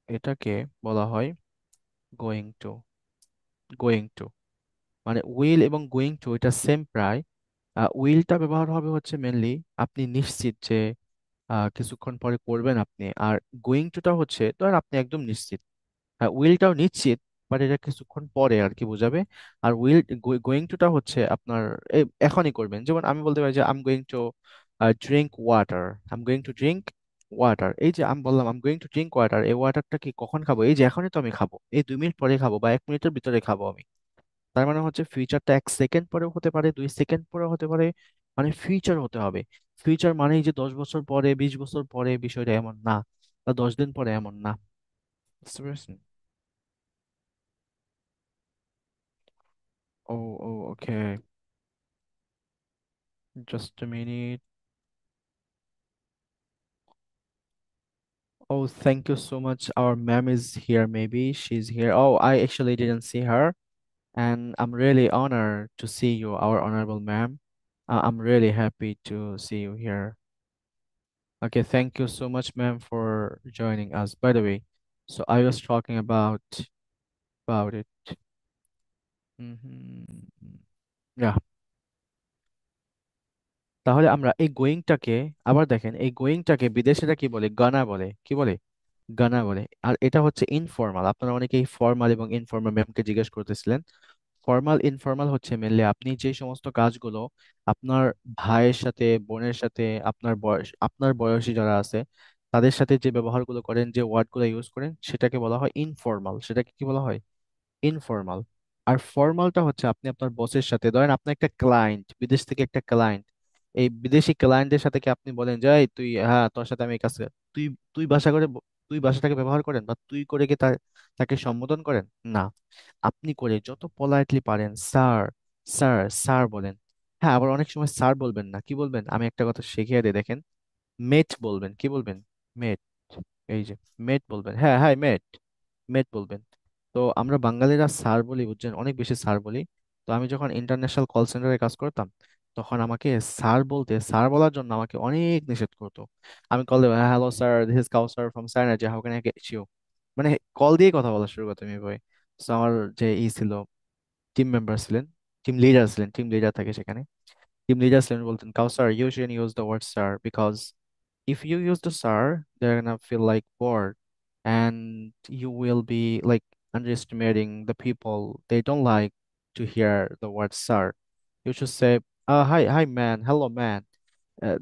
Speaker 1: এটাকে বলা হয় গোয়িং টু। গোয়িং টু মানে উইল এবং গোয়িং টু এটা সেম প্রায়। উইলটা ব্যবহার হবে হচ্ছে মেনলি আপনি নিশ্চিত যে কিছুক্ষণ পরে করবেন আপনি। আর গোয়িং টুটা হচ্ছে ধরেন আপনি একদম নিশ্চিত। হ্যাঁ, উইলটাও নিশ্চিত, বাট এটা কিছুক্ষণ পরে আর কি বোঝাবে। আর গোয়িং টুটা হচ্ছে আপনার এখনই করবেন। যেমন আমি বলতে পারি যে I'm going to drink water, I'm going to drink water. এই যে আমি বললাম I'm going to drink water, এই ওয়াটারটা কি কখন খাবো? এই যে এখনই তো আমি খাবো, এই 2 মিনিট পরে খাবো বা 1 মিনিটের ভিতরে খাবো আমি। তার মানে হচ্ছে ফিউচারটা 1 সেকেন্ড পরেও হতে পারে, 2 সেকেন্ড পরেও হতে পারে, মানে ফিউচার হতে হবে। ফিউচার মানেই যে 10 বছর পরে, 20 বছর পরে, বিষয়টা এমন না, বা 10 দিন পরে, এমন না। বুঝতে পেরেছেন? Oh, okay. Just a minute. Oh, thank you so much. Our ma'am is here, maybe. She's here. Oh, I actually didn't see her. And I'm really honored to see you, our honorable ma'am. I'm really happy to see you here. Okay, thank you so much, ma'am, for joining us. By the way, so I was talking about it. Yeah, তাহলে আমরা এই গোয়িংটাকে আবার দেখেন, এই গোয়িংটাকে বিদেশিরা কি বলে? গানা বলে। কি বলে? গানা বলে। আর এটা হচ্ছে ইনফর্মাল। আপনারা অনেকেই ফর্মাল এবং ইনফর্মাল ম্যামকে জিজ্ঞেস করতেছিলেন। ফর্মাল ইনফর্মাল হচ্ছে মেনলি আপনি যে সমস্ত কাজগুলো আপনার ভাইয়ের সাথে, বোনের সাথে, আপনার বয়সী যারা আছে তাদের সাথে যে ব্যবহারগুলো করেন, যে ওয়ার্ডগুলো ইউজ করেন, সেটাকে বলা হয় ইনফর্মাল। সেটাকে কি বলা হয়? ইনফর্মাল। আর ফর্মালটা হচ্ছে আপনি আপনার বসের সাথে, ধরেন আপনি একটা ক্লায়েন্ট, বিদেশ থেকে একটা ক্লায়েন্ট, এই বিদেশি ক্লায়েন্টের সাথে কি আপনি বলেন যে এই তুই, হ্যাঁ তোর সাথে আমি এই কাজ তুই তুই ভাষা করে তুই ভাষাটাকে ব্যবহার করেন, বা তুই করে কি তাকে সম্বোধন করেন? না, আপনি করে যত পোলাইটলি পারেন স্যার, স্যার, স্যার বলেন। হ্যাঁ, আবার অনেক সময় স্যার বলবেন না, কি বলবেন? আমি একটা কথা শিখিয়ে দিই, দেখেন। মেট বলবেন। কি বলবেন? মেট। এই যে মেট বলবেন। হ্যাঁ, হ্যাঁ, মেট, মেট বলবেন। তো আমরা বাঙালিরা স্যার বলি, বুঝছেন, অনেক বেশি স্যার বলি। তো আমি যখন ইন্টারন্যাশনাল কল সেন্টারে কাজ করতাম, তখন আমাকে স্যার বলতে, স্যার বলার জন্য আমাকে অনেক নিষেধ করতো। আমি কল দেবো, হ্যাঁ hello sir, this is Kawsar from সাইনাজি, how can I get you? মানে কল দিয়ে কথা বলা শুরু করতাম এভাবে। তো আমার যে ছিল, টিম মেম্বার ছিলেন, টিম লিডার থাকে সেখানে, টিম লিডার ছিলেন, বলতেন, Kawsar, you should use the word sir, because if you use the sir, they're gonna feel like bored, and you will be like underestimating the people. They don't like to hear the word sir. You should say, hi, man, hello, man.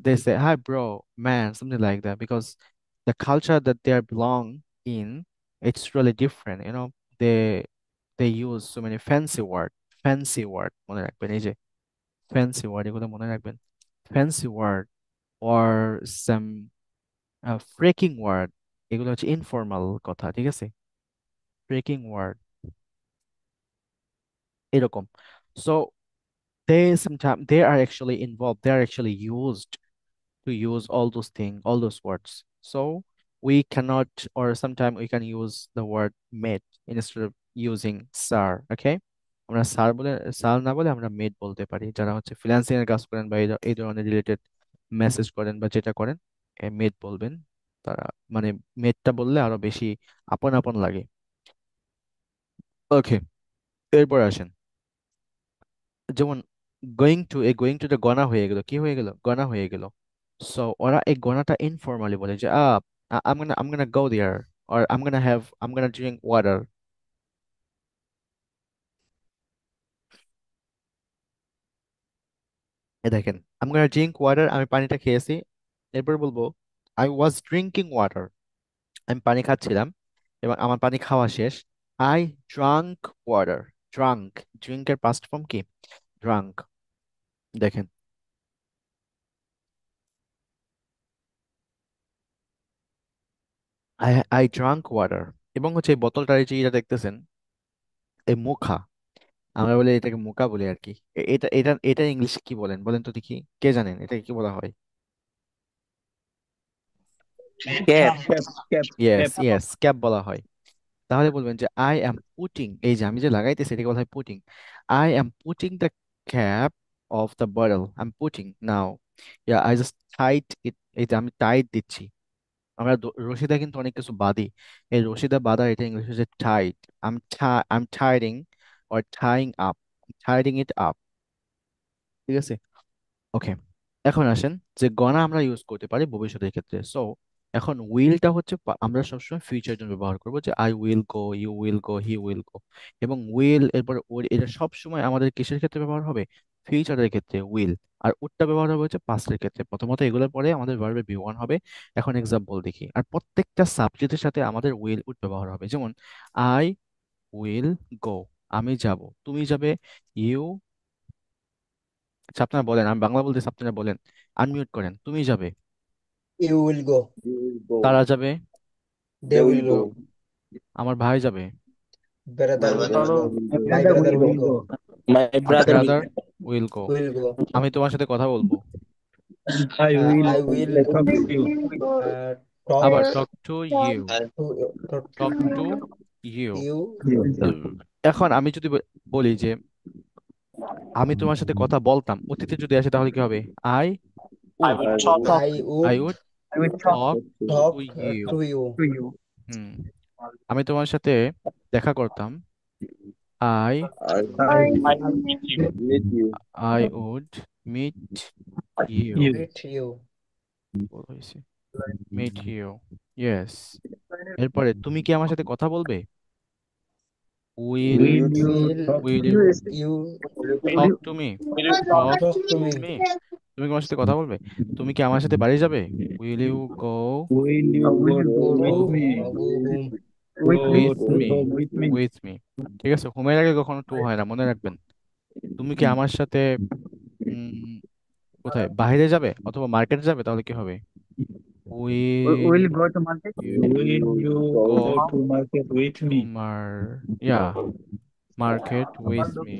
Speaker 1: They say, hi, bro, man, something like that, because the culture that they belong in, it's really different. They they use so many fancy word. মনে রাখবেন, এই যে fancy word, এগুলো মনে রাখবেন। Fancy word or some freaking word, এগুলো হচ্ছে informal কথা, ঠিক আছে? ফ্রেকিং ওয়ার্ড এরকম। So they are actually involved, they are actually used to use all those things, all those words. So we cannot, or sometimes we can use the word mate instead of using sir. Okay, আমরা sir বলে, sir না বলে আমরা মেট বলতে পারি। যারা হচ্ছে freelancing এর কাজ করেন বা এই ধরনের রিলেটেড মেসেজ করেন বা যেটা করেন, মেট বলবেন তারা। মানে মেটটা বললে আরো বেশি আপন আপন লাগে। ওকে, এরপর আসেন, যেমন গোয়িং টু টা গনা হয়ে গেল। কি হয়ে গেল? গনা হয়ে গেল। সো ওরা এই গনাটা ইনফর্মালি বলে যে I'm gonna go there, or I'm gonna drink water. এ দেখেন, I'm gonna drink water, আমি পানিটা খেয়েছি। এরপর বলবো I was drinking water, আমি পানি খাচ্ছিলাম এবং আমার পানি খাওয়া শেষ। I drank water, drunk, drink এর past form কি? drunk। দেখেন, I drank water। এবং হচ্ছে এই বোতলটার এই যে এটা দেখতেছেন, এই মুখা, আমরা বলি এটাকে মুখা বলি আর কি। এটা এটা এটা ইংলিশে কি বলেন বলেন তো দেখি, কে জানেন এটাকে কি বলা হয়?
Speaker 3: ক্যাপ।
Speaker 1: ইয়েস, ইয়েস, ক্যাপ বলা হয়। তাহলে বলবেন যে আই অ্যাম পুটিং, এই যে আমি যে লাগাইতেছি এটাকে বলা হয় putting. I am putting the cap of the bottle, I am putting now. I just tight it, এই যে আমি টাইট দিচ্ছি। আমরা রশিদা কিন্তু অনেক কিছু বাঁধি, এই রশিদা বাঁধা, এটা ইংলিশে হচ্ছে tight. I am tiding, or tying up, tiding it up. ঠিক আছে, ওকে। এখন আসেন যে গণা আমরা ইউজ করতে পারি ভবিষ্যতের ক্ষেত্রে। সো এখন উইলটা হচ্ছে আমরা সবসময় ফিউচার জন্য ব্যবহার করবো, যে I will go, you will go, he will go. এবং উইল এরপর উইল, এটা সবসময় আমাদের কিসের ক্ষেত্রে ব্যবহার হবে? ফিউচারের ক্ষেত্রে উইল। আর উডটা ব্যবহার হবে হচ্ছে পাস্টের ক্ষেত্রে। প্রথমত এগুলোর পরে আমাদের ভার্বের বি ওয়ান হবে। এখন এক্সাম্পল দেখি। আর প্রত্যেকটা সাবজেক্টের সাথে আমাদের উইল উড ব্যবহার হবে। যেমন আই উইল গো, আমি যাব, তুমি যাবে, ইউ, আচ্ছা আপনারা বলেন, আমি বাংলা বলতেছি, আপনারা বলেন, আনমিউট করেন, তুমি যাবে,
Speaker 2: You will go.
Speaker 1: তারা যাবে,
Speaker 2: They will go.
Speaker 1: আমার ভাই যাবে,
Speaker 2: Brother will
Speaker 3: চলো,
Speaker 2: go. My
Speaker 4: brother
Speaker 2: brother
Speaker 4: will
Speaker 2: will
Speaker 4: go.
Speaker 2: go.
Speaker 3: My
Speaker 1: my
Speaker 3: brother will
Speaker 1: brother will go.
Speaker 2: will go.
Speaker 1: আমি তোমার সাথে কথা বলবো।
Speaker 3: I will
Speaker 2: I will
Speaker 3: talk to you.
Speaker 2: talk
Speaker 1: আবার talk to you, talk
Speaker 2: to
Speaker 1: to ইউ।
Speaker 2: you.
Speaker 1: এখন আমি যদি বলি যে আমি তোমার সাথে কথা বলতাম, অতীতে যদি আসে তাহলে কি হবে? I would,
Speaker 2: I
Speaker 1: I
Speaker 2: would
Speaker 1: would
Speaker 4: I will talk
Speaker 1: talk
Speaker 2: talk
Speaker 1: to you.
Speaker 2: to you.
Speaker 4: to you.
Speaker 1: হুম, আমি তোমার সাথে দেখা করতাম, I I would meet you.
Speaker 3: You.
Speaker 2: Meet you.
Speaker 1: হয়েছে, মিট ইউ, ইয়েস। এরপরে তুমি কি আমার সাথে কথা বলবে? Will
Speaker 3: Will you
Speaker 2: Will
Speaker 3: talk
Speaker 1: will
Speaker 4: You
Speaker 1: you
Speaker 4: is
Speaker 2: you
Speaker 1: talk to me, talk
Speaker 2: talk to
Speaker 1: to
Speaker 2: me?
Speaker 1: Me? তুমি কি আমার সাথে কথা বলবে? তুমি কি আমার সাথে বাড়ি যাবে? Will you go
Speaker 3: Will you
Speaker 4: will you
Speaker 3: go
Speaker 2: Go
Speaker 3: with
Speaker 2: to
Speaker 3: me?
Speaker 2: go home.
Speaker 4: with me?
Speaker 1: With me,
Speaker 3: Home with me?
Speaker 1: With me. ঠিক আছে, হোমের আগে কখনো টু হয় না, মনে রাখবেন। তুমি কি আমার সাথে উম, কোথায় বাইরে যাবে অথবা মার্কেটে যাবে? তাহলে কি হবে? Will
Speaker 4: Will go to market?
Speaker 1: You
Speaker 3: Will you
Speaker 1: go
Speaker 3: go to market with
Speaker 1: to
Speaker 3: me?
Speaker 1: Yeah market with me?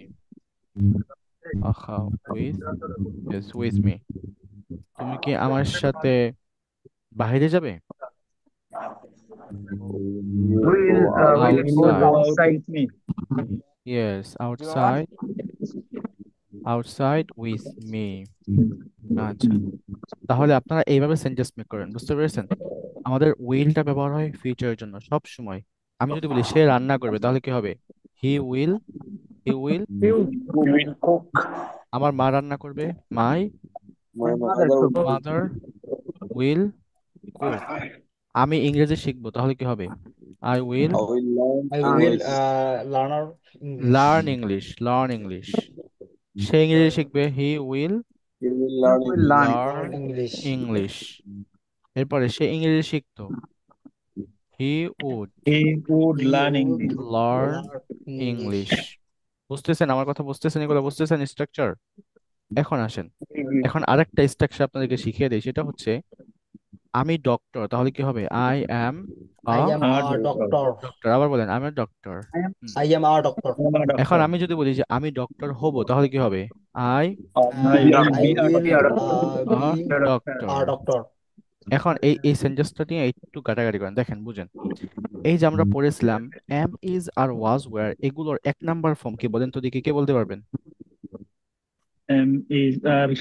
Speaker 1: আহা, উইথ, ইয়েস উইথ মি। তুমি কি আমার সাথে বাইরে যাবে?
Speaker 4: Will go
Speaker 1: outside,
Speaker 4: outside?
Speaker 3: With me?
Speaker 1: Yes outside, outside with me. আচ্ছা, তাহলে আপনারা এইভাবে সেন্টেন্স মেক করেন, বুঝতে পেরেছেন? আমাদের উইলটা ব্যবহার হয় ফিউচারের জন্য সব সময়। আমি যদি বলি সে রান্না করবে, তাহলে কি হবে? He will, he will.
Speaker 3: You will cook.
Speaker 1: আমার মা রান্না করবে, মাই
Speaker 4: My mother cook.
Speaker 1: Mother will cook. আমি ইংরেজি শিখবো, তাহলে কি হবে? I will
Speaker 2: I will learn English.
Speaker 1: Learn English, learn English. সে ইংরেজি শিখবে, he will
Speaker 4: Will learn.
Speaker 1: Learn
Speaker 2: Learn English.
Speaker 1: English. এরপরে সে ইংরেজি শিখতো, he would
Speaker 3: He would
Speaker 2: He
Speaker 3: learn
Speaker 2: would
Speaker 3: English.
Speaker 1: Learn
Speaker 2: learn
Speaker 1: English.
Speaker 2: English.
Speaker 1: বুঝতেছেন আমার কথা? বুঝতেছেন? এগুলো বুঝতেছেন স্ট্রাকচার? এখন আসেন,
Speaker 3: He will.
Speaker 1: এখন আরেকটা স্ট্রাকচার আপনাদেরকে শিখিয়ে দেই, সেটা হচ্ছে আমি ডক্টর, তাহলে কি হবে? I am a
Speaker 2: I am
Speaker 3: A
Speaker 2: a
Speaker 3: doctor.
Speaker 2: doctor.
Speaker 1: Doctor. আবার বলেন, আমি doctor.
Speaker 4: I am
Speaker 2: I am a doctor.
Speaker 3: I'm a
Speaker 1: এখন
Speaker 3: doctor.
Speaker 1: আমি যদি বলি যে আমি ডক্টর হব, তাহলে কি হবে? I
Speaker 3: I will
Speaker 2: I
Speaker 3: be a
Speaker 2: will
Speaker 3: doctor.
Speaker 1: A
Speaker 2: be
Speaker 1: doctor.
Speaker 2: a doctor.
Speaker 1: এখন এই সেন্টেন্সটা নিয়ে একটু কাটাকাটি করেন, দেখেন বুঝেন। এই যে আমরা পড়েছিলাম am is are was were, এগুলোর এক নাম্বার ফর্ম কি বলেন তো দেখি, কে বলতে পারবেন?
Speaker 3: Is are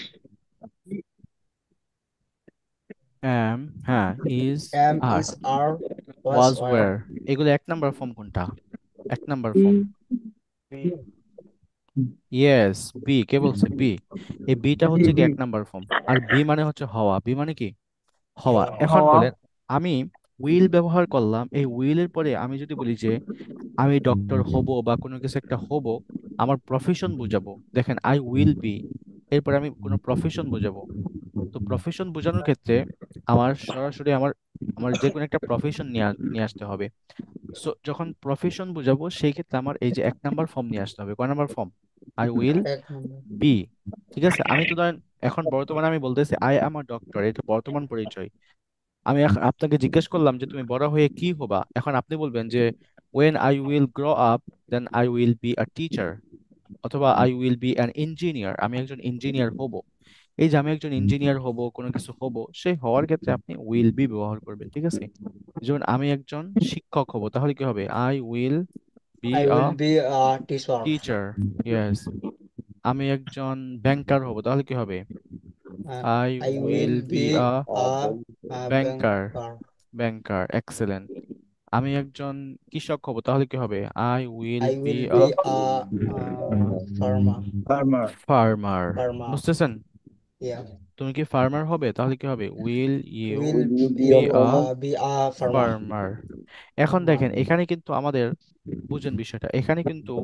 Speaker 1: এম, হ্যাঁ, is
Speaker 2: Am
Speaker 1: are
Speaker 2: is are was
Speaker 1: was
Speaker 2: were.
Speaker 1: Were, এগুলো এক নাম্বার ফর্ম কোনটা? এক নাম্বার ফর্ম, ইয়েস বি। কে বলছে? বি। এই বিটা হচ্ছে কি এক নাম্বার ফর্ম। আর বি মানে হচ্ছে হওয়া, বি মানে কি? হওয়া।
Speaker 2: How?
Speaker 1: এখন বলেন, আমি উইল ব্যবহার করলাম, এই উইলের পরে আমি যদি বলি যে আমি ডক্টর হব বা কোনো কিছু একটা হব, আমার প্রফেশন বুঝাবো, দেখেন আই উইল বি, এরপরে আমি কোনো প্রফেশন বুঝাবো। তো প্রফেশন বোঝানোর ক্ষেত্রে আমার সরাসরি আমার আমার যে কোনো একটা প্রফেশন নিয়ে আসতে হবে। সো যখন প্রফেশন বুঝাবো, সেই ক্ষেত্রে আমার এই যে এক নাম্বার ফর্ম নিয়ে আসতে হবে। কয় নাম্বার ফর্ম? আই উইল
Speaker 2: এক number.
Speaker 1: বি। ঠিক আছে, আমি তো ধরেন এখন বর্তমানে আমি বলতেছি আই অ্যাম আ ডক্টর, এটা বর্তমান পরিচয়। আমি এখন আপনাকে জিজ্ঞেস করলাম যে তুমি বড় হয়ে কি হবা, এখন আপনি বলবেন যে when I will grow up then I will be a teacher, অথবা I will be an engineer, আমি একজন ইঞ্জিনিয়ার হব। এই যে আমি একজন ইঞ্জিনিয়ার হব, কোনো কিছু হব, সেই হওয়ার ক্ষেত্রে আপনি উইল বি ব্যবহার করবেন। ঠিক আছে, যেমন আমি একজন শিক্ষক হব, তাহলে কি হবে? I will be
Speaker 2: I
Speaker 1: a
Speaker 2: will be a teacher.
Speaker 1: Teacher, yes. আমি একজন ব্যাংকার হব, তাহলে কি হবে? I
Speaker 2: I
Speaker 1: will
Speaker 2: will
Speaker 1: be
Speaker 2: be
Speaker 1: a
Speaker 2: a
Speaker 1: banker,
Speaker 2: banker.
Speaker 1: Banker, excellent. আমি একজন কৃষক হব, তাহলে কি হবে? I will
Speaker 2: I
Speaker 1: be
Speaker 2: will
Speaker 1: a
Speaker 2: be a farmer.
Speaker 3: farmer.
Speaker 1: Farmer.
Speaker 2: Farmer.
Speaker 1: বুঝতেছেন?
Speaker 2: Yeah.
Speaker 1: তুমি কি ফার্মার হবে, তাহলে কি হবে? Will you
Speaker 2: Will
Speaker 1: be
Speaker 2: you
Speaker 1: a
Speaker 2: be a farmer?
Speaker 1: Farmer. এখন দেখেন এখানে কিন্তু আমাদের, বুঝেন বিষয়টা, এখানে কিন্তু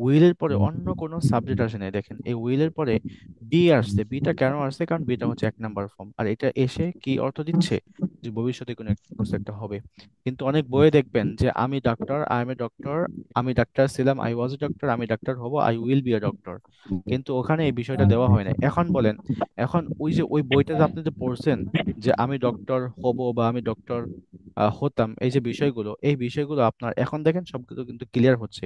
Speaker 1: উইলের পরে অন্য কোনো সাবজেক্ট আসে নাই। দেখেন এই উইলের পরে বি আসছে, বিটা কেন আসছে? কারণ বিটা হচ্ছে এক নাম্বার ফর্ম, আর এটা এসে কি অর্থ দিচ্ছে? যে ভবিষ্যতে কোনো কিছু একটা হবে। কিন্তু অনেক বইয়ে দেখবেন যে আমি doctor, I M a doctor, আমি ডাক্তার ছিলাম, আই ওয়াজ এ ডক্টর, আমি ডাক্তার হব, I will be a doctor. কিন্তু ওখানে এই বিষয়টা দেওয়া হয় না। এখন বলেন, এখন ওই যে ওই বইটাতে আপনি যে পড়ছেন যে আমি ডক্টর হব বা আমি ডক্টর হতাম, এই যে বিষয়গুলো, এই বিষয়গুলো আপনার এখন দেখেন সবগুলো কিন্তু ক্লিয়ার হচ্ছে।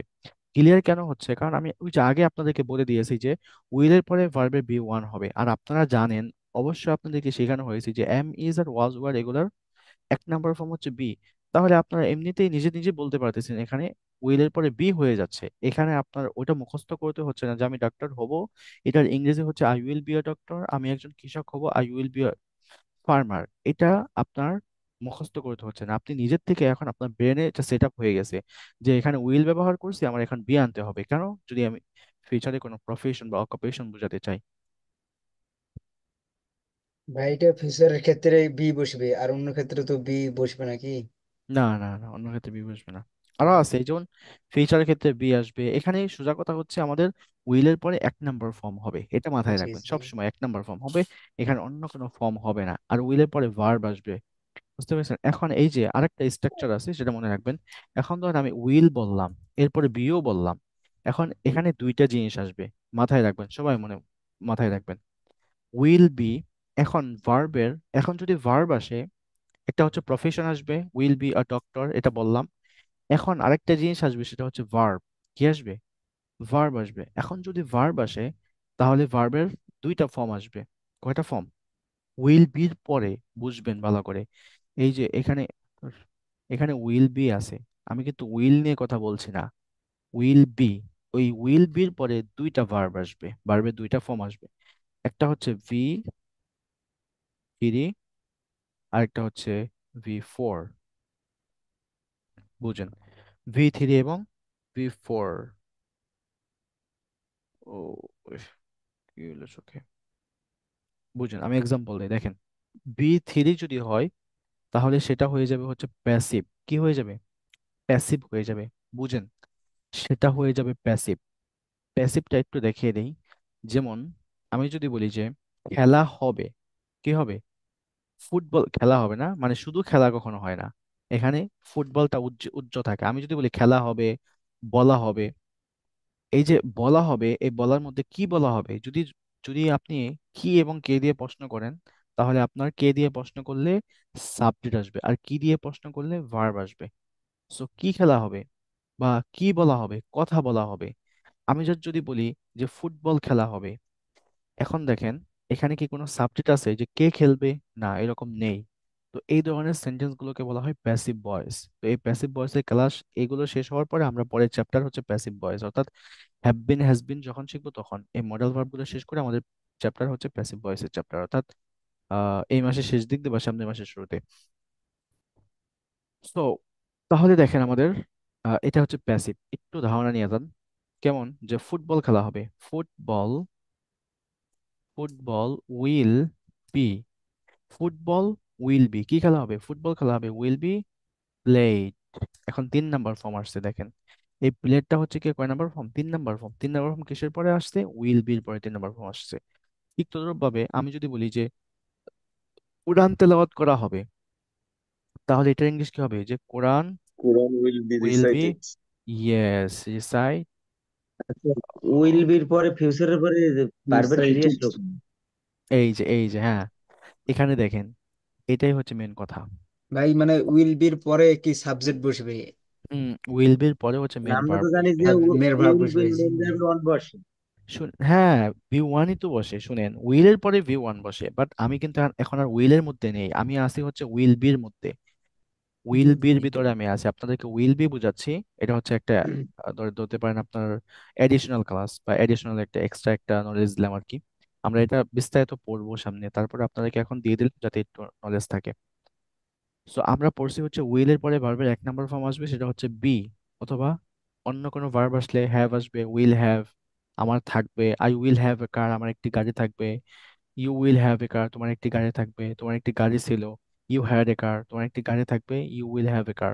Speaker 1: ক্লিয়ার কেন হচ্ছে? কারণ আমি ওই যে আগে আপনাদেরকে বলে দিয়েছি যে উইলের পরে ভার্বের বি ওয়ান হবে, আর আপনারা জানেন, অবশ্যই আপনাদেরকে শেখানো হয়েছে যে am is are was were এগুলার এক নাম্বার ফর্ম হচ্ছে বি। তাহলে আপনারা এমনিতেই নিজে নিজে বলতে পারতেছেন এখানে উইলের পরে বি হয়ে যাচ্ছে। এখানে আপনার ওটা মুখস্থ করতে হচ্ছে না যে আমি ডাক্তার হব, এটার ইংরেজি হচ্ছে I will be a doctor, আমি একজন কৃষক হব I will be a farmer. এটা আপনার মুখস্থ করতে হচ্ছে না, আপনি নিজের থেকে এখন আপনার ব্রেনে এটা সেট আপ হয়ে গেছে যে এখানে উইল ব্যবহার করছি, আমার এখন বি আনতে হবে। কেন? যদি আমি ফিউচারে কোনো প্রফেশন বা অকুপেশন বোঝাতে চাই।
Speaker 2: ভাই এটা ফিউচারের ক্ষেত্রে বি বসবে, আর অন্য ক্ষেত্রে তো বি বসবে নাকি?
Speaker 1: না না না, অন্য ক্ষেত্রে বি বসবে না। আরো আছে, এই যেমন ফিউচারের ক্ষেত্রে বি আসবে। এখানে সোজা কথা হচ্ছে আমাদের উইলের পরে এক নাম্বার ফর্ম হবে, এটা মাথায়
Speaker 2: জি
Speaker 1: রাখবেন,
Speaker 2: জি।
Speaker 1: সব সময় এক নাম্বার ফর্ম হবে। এখানে অন্য কোনো ফর্ম হবে না, আর উইলের পরে ভার্ব আসবে। বুঝতে পেরেছেন? এখন এই যে আরেকটা স্ট্রাকচার আছে সেটা মনে রাখবেন। এখন ধরেন আমি উইল বললাম, এরপরে বিও বললাম, এখন এখানে দুইটা জিনিস আসবে, মাথায় রাখবেন সবাই, মাথায় রাখবেন। উইল বি, এখন ভার্বের, এখন যদি ভার্ব আসে, একটা হচ্ছে প্রফেশন আসবে, উইল বি আ ডক্টর, এটা বললাম। এখন আরেকটা জিনিস আসবে, সেটা হচ্ছে ভার্ব। কি আসবে? ভার্ব আসবে। এখন যদি ভার্ব আসে, তাহলে ভার্বের দুইটা ফর্ম আসবে। কয়টা ফর্ম? উইল বির পরে, বুঝবেন ভালো করে, এই যে এখানে, এখানে উইল বি আছে, আমি কিন্তু উইল নিয়ে কথা বলছি না, উইল বি। ওই উইল বির পরে দুইটা ভার্ব আসবে, ভার্বের দুইটা ফর্ম আসবে। একটা হচ্ছে ভি থ্রি, আরেকটা হচ্ছে ভি ফোর। বুঝেন? ভি থ্রি এবং ভি ফোর। ও উফ, কি হলো চোখে? বুঝেন, আমি এক্সাম্পল দিই, দেখেন। ভি থ্রি যদি হয়, তাহলে সেটা হয়ে যাবে হচ্ছে প্যাসিভ। কি হয়ে যাবে? প্যাসিভ হয়ে যাবে। বুঝেন? সেটা হয়ে যাবে প্যাসিভ। প্যাসিভটা একটু দেখিয়ে দেই। যেমন আমি যদি বলি যে খেলা হবে, কি হবে? ফুটবল খেলা হবে না, মানে শুধু খেলা কখনো হয় না, এখানে ফুটবলটা উজ্জ্ব থাকে। আমি যদি বলি খেলা হবে, বলা হবে, এই যে বলা হবে, এই বলার মধ্যে কি বলা হবে, যদি যদি আপনি কি এবং কে দিয়ে প্রশ্ন করেন, তাহলে আপনার কে দিয়ে প্রশ্ন করলে সাবজেক্ট আসবে, আর কি দিয়ে প্রশ্ন করলে ভার্ব আসবে। সো কি খেলা হবে বা কি বলা হবে, কথা বলা হবে। আমি যদি বলি যে ফুটবল খেলা হবে, এখন দেখেন, এখানে কি কোনো সাবজেক্ট আছে যে কে খেলবে? না, এরকম নেই। তো এই ধরনের সেন্টেন্স গুলোকে বলা হয় প্যাসিভ ভয়েস। তো এই প্যাসিভ ভয়েসের ক্লাস এগুলো শেষ হওয়ার পরে আমরা পরের চ্যাপ্টার হচ্ছে প্যাসিভ ভয়েস, অর্থাৎ হ্যাভ বিন হ্যাজ বিন যখন শিখবো, তখন এই মডেল ভার্ব গুলো শেষ করে আমাদের চ্যাপ্টার হচ্ছে প্যাসিভ ভয়েসের চ্যাপ্টার, অর্থাৎ এই মাসের শেষ দিক দিয়ে বা সামনের মাসের শুরুতে। সো তাহলে দেখেন আমাদের এটা হচ্ছে প্যাসিভ। একটু ধারণা নিয়ে যান, কেমন যে ফুটবল খেলা হবে, football, football will be, football will be, কি খেলা হবে? ফুটবল খেলা হবে, উইল বি প্লেড। এখন তিন নাম্বার ফর্ম আসছে, দেখেন এই প্লেডটা হচ্ছে কি কয় নাম্বার ফর্ম? তিন নাম্বার ফর্ম। তিন নাম্বার ফর্ম কিসের পরে আসছে? উইল বির পরে তিন নাম্বার ফর্ম আসছে। ঠিক তদ্রুপ ভাবে আমি যদি বলি যে কোরআন তেলাওয়াত করা হবে, তাহলে এটার ইংলিশ কি হবে? যে কোরআন
Speaker 3: Quran will be
Speaker 1: will be,
Speaker 3: recited.
Speaker 1: Yes, recite.
Speaker 6: আচ্ছা, উইল বির পরে ফিউচারের পরে ভার্বের থ্রি
Speaker 3: Recited.
Speaker 6: আসলো কেন?
Speaker 1: এই যে হ্যাঁ, এখানে দেখেন, এটাই হচ্ছে মেন কথা।
Speaker 2: ভাই মানে উইল বির পরে কি সাবজেক্ট বসবে?
Speaker 1: উইল বির পরে হচ্ছে
Speaker 6: মানে
Speaker 1: মেন
Speaker 6: আমরা
Speaker 1: ভার্ব
Speaker 6: তো জানি
Speaker 1: বসবে।
Speaker 6: যে
Speaker 2: আর মেয়ের ভাব
Speaker 6: উইল
Speaker 2: বসবে,
Speaker 6: বিল
Speaker 2: জি।
Speaker 6: মেন ভার্বের অন বসে।
Speaker 1: হ্যাঁ, ভি ওয়ানই তো বসে, শুনেন, উইলের পরে ভি ওয়ান বসে, বাট আমি কিন্তু এখন আর উইলের মধ্যে নেই, আমি আছি হচ্ছে উইল বির মধ্যে।
Speaker 2: জি
Speaker 1: উইল বির
Speaker 2: জি।
Speaker 1: ভিতরে আমি আছি, আপনাদেরকে উইল বি বুঝাচ্ছি। এটা হচ্ছে একটা ধরতে পারেন আপনার এডিশনাল ক্লাস বা এডিশনাল একটা এক্সট্রা একটা নলেজ দিলাম আর কি। আমরা এটা বিস্তারিত পড়বো সামনে, তারপরে আপনাদেরকে এখন দিয়ে দিলাম যাতে একটু নলেজ থাকে। সো আমরা পড়ছি হচ্ছে উইলের পরে ভার্বের এক নাম্বার ফর্ম আসবে, সেটা হচ্ছে বি, অথবা অন্য কোনো ভার্ব আসলে হ্যাভ আসবে, উইল হ্যাভ, আমার থাকবে, আই উইল হ্যাভ এ কার, আমার একটি গাড়ি থাকবে। ইউ উইল হ্যাভ এ কার, তোমার একটি গাড়ি থাকবে, তোমার একটি গাড়ি ছিল। ইউ হ্যাড এ কার, তোমার একটি গাড়ি থাকবে, you will have a car.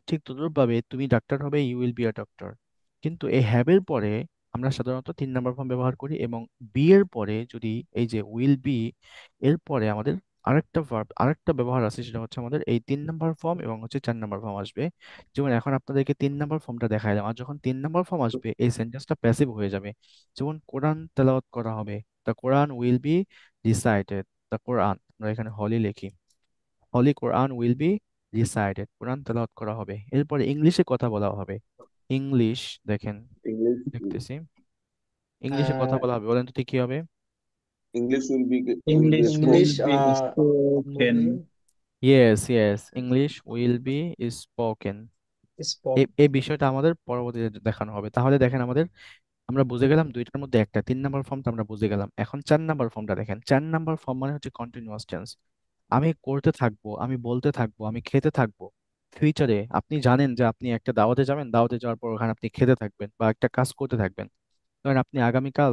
Speaker 1: ঠিক তদ্রুপভাবে তুমি ডাক্তার হবে, you will be a doctor. কিন্তু এই হ্যাভ এর পরে আমরা সাধারণত তিন নাম্বার ফর্ম ব্যবহার করি, এবং বি এর পরে যদি এই যে উইল বি এর পরে আমাদের আরেকটা ভার্ব, আরেকটা ব্যবহার আছে, সেটা হচ্ছে আমাদের এই তিন নাম্বার ফর্ম এবং হচ্ছে চার নাম্বার ফর্ম আসবে। যেমন এখন আপনাদেরকে তিন নাম্বার ফর্মটা দেখাইলাম, আর যখন তিন নাম্বার ফর্ম আসবে এই সেন্টেন্সটা প্যাসিভ হয়ে যাবে। যেমন কোরআন তেলাওয়াত করা হবে, the Quran will be recited, the Quran, আমরা এখানে হলি লিখি, holy Quran will be recited, কোরআন তেলাওয়াত করা হবে। এরপরে ইংলিশে কথা বলা হবে, ইংলিশ দেখেন,
Speaker 7: English,
Speaker 1: দেখতেছি ইংলিশে কথা
Speaker 2: আহ
Speaker 1: বলা হবে, বলেন তো ঠিক কি হবে?
Speaker 7: English will be
Speaker 3: English will
Speaker 2: English
Speaker 7: spoken.
Speaker 3: be
Speaker 2: movie
Speaker 3: spoken.
Speaker 1: Yes yes, English will be spoken.
Speaker 2: Spoke.
Speaker 1: এই বিষয়টা আমাদের পরবর্তীতে দেখানো হবে। তাহলে দেখেন আমাদের, আমরা বুঝে গেলাম দুইটার মধ্যে একটা, 3 নাম্বার ফর্মটা আমরা বুঝে গেলাম। এখন 4 নাম্বার ফর্মটা দেখেন। 4 নাম্বার ফর্ম মানে হচ্ছে কন্টিনিউয়াস টেন্স। আমি করতে থাকবো, আমি বলতে থাকবো, আমি খেতে থাকবো। ফিউচারে আপনি জানেন যে আপনি একটা দাওয়াতে যাবেন, দাওয়াতে যাওয়ার পর ওখানে আপনি খেতে থাকবেন বা একটা কাজ করতে থাকবেন। ধরেন আপনি আগামীকাল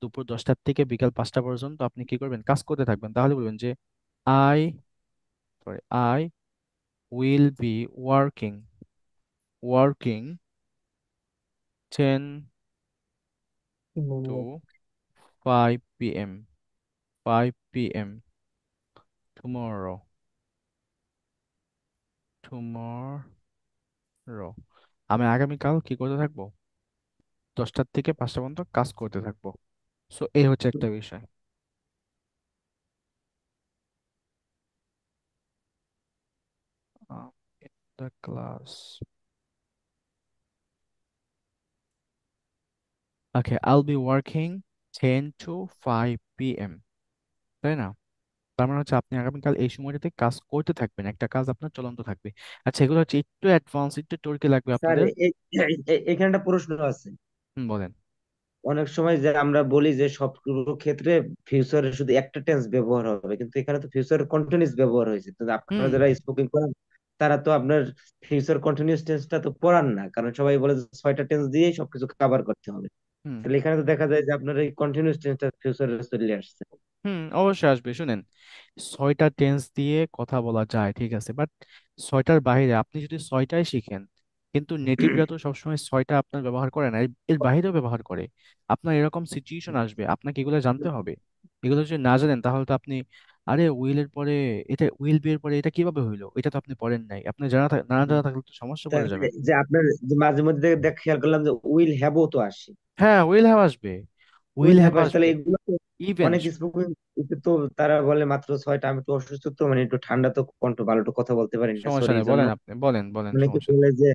Speaker 1: দুপুর 10টার থেকে বিকাল 5টা পর্যন্ত আপনি কি করবেন, কাজ করতে থাকবেন। তাহলে বলবেন যে I I will be working working 10 to 5 p.m. 5 p.m. tomorrow tomorrow আমি আগামীকাল কি করতে থাকবো, 10টার থেকে 5টা পর্যন্ত কাজ করতে থাকবো। সো এই হচ্ছে একটা বিষয়। In the class, okay, I'll be working 10 to 5 p.m. তাই না? তার মানে হচ্ছে আপনি আগামীকাল এই সময়টাতে কাজ করতে থাকবেন, একটা কাজ আপনার চলন্ত থাকবে। আচ্ছা, এগুলো হচ্ছে একটু অ্যাডভান্স, একটু টর্কি লাগবে
Speaker 6: স্যার
Speaker 1: আপনাদের।
Speaker 6: এখানে একটা প্রশ্ন আছে।
Speaker 1: বলেন।
Speaker 6: অনেক সময় যে আমরা বলি যে সবগুলো ক্ষেত্রে ফিউচারে শুধু একটা টেন্স ব্যবহার হবে, কিন্তু এখানে তো ফিউচার কন্টিনিউয়াস ব্যবহার হয়েছে। তো আপনারা
Speaker 1: হুম
Speaker 6: যারা স্পোকেন করেন তারা তো আপনার ফিউচার কন্টিনিউয়াস টেন্সটা তো পড়ান না, কারণ সবাই বলে যে 6টা টেন্স দিয়েই সবকিছু কভার করতে হবে।
Speaker 1: হুম
Speaker 6: তাহলে এখানে তো দেখা যায় যে আপনার এই কন্টিনিউয়াস টেন্সটা ফিউচারে চলে আসছে।
Speaker 1: হুম, অবশ্যই আসবে। শুনেন, 6টা টেন্স দিয়ে কথা বলা যায় ঠিক আছে, বাট 6টার বাইরে আপনি যদি 6টাই শিখেন, কিন্তু নেটিভরা তো সবসময় 6টা আপনার ব্যবহার করে না, এর বাইরেও ব্যবহার করে। আপনার এরকম সিচুয়েশন আসবে, আপনাকে এগুলো জানতে হবে। এগুলো যদি না জানেন তাহলে তো আপনি, আরে উইলের পরে এটা, উইল বি এর পরে এটা কিভাবে হইলো, এটা তো আপনি পড়েন নাই। আপনি না জানা থাকলে তো সমস্যা পড়ে
Speaker 6: তাহলে
Speaker 1: যাবেন।
Speaker 6: যে আপনার যে মাঝে মধ্যে দেখ খেয়াল করলাম যে উইল হ্যাভও তো আসে।
Speaker 1: হ্যাঁ, উইল হ্যাভ আসবে, উইল
Speaker 6: উইল
Speaker 1: হ্যাভ
Speaker 6: হ্যাভ আসে, তাহলে
Speaker 1: আসবে।
Speaker 6: এগুলো তো
Speaker 1: ইভেন,
Speaker 6: অনেক স্পোকেন তো তারা বলে মাত্র 6টা। আমি একটু অসুস্থ তো, মানে একটু ঠান্ডা, তো কণ্ঠ ভালো একটু কথা বলতে পারি না,
Speaker 1: সমস্যা
Speaker 6: সরি
Speaker 1: নেই,
Speaker 6: এই জন্য।
Speaker 1: বলেন আপনি, বলেন বলেন,
Speaker 6: অনেকে
Speaker 1: সমস্যা নেই।
Speaker 6: বলে যে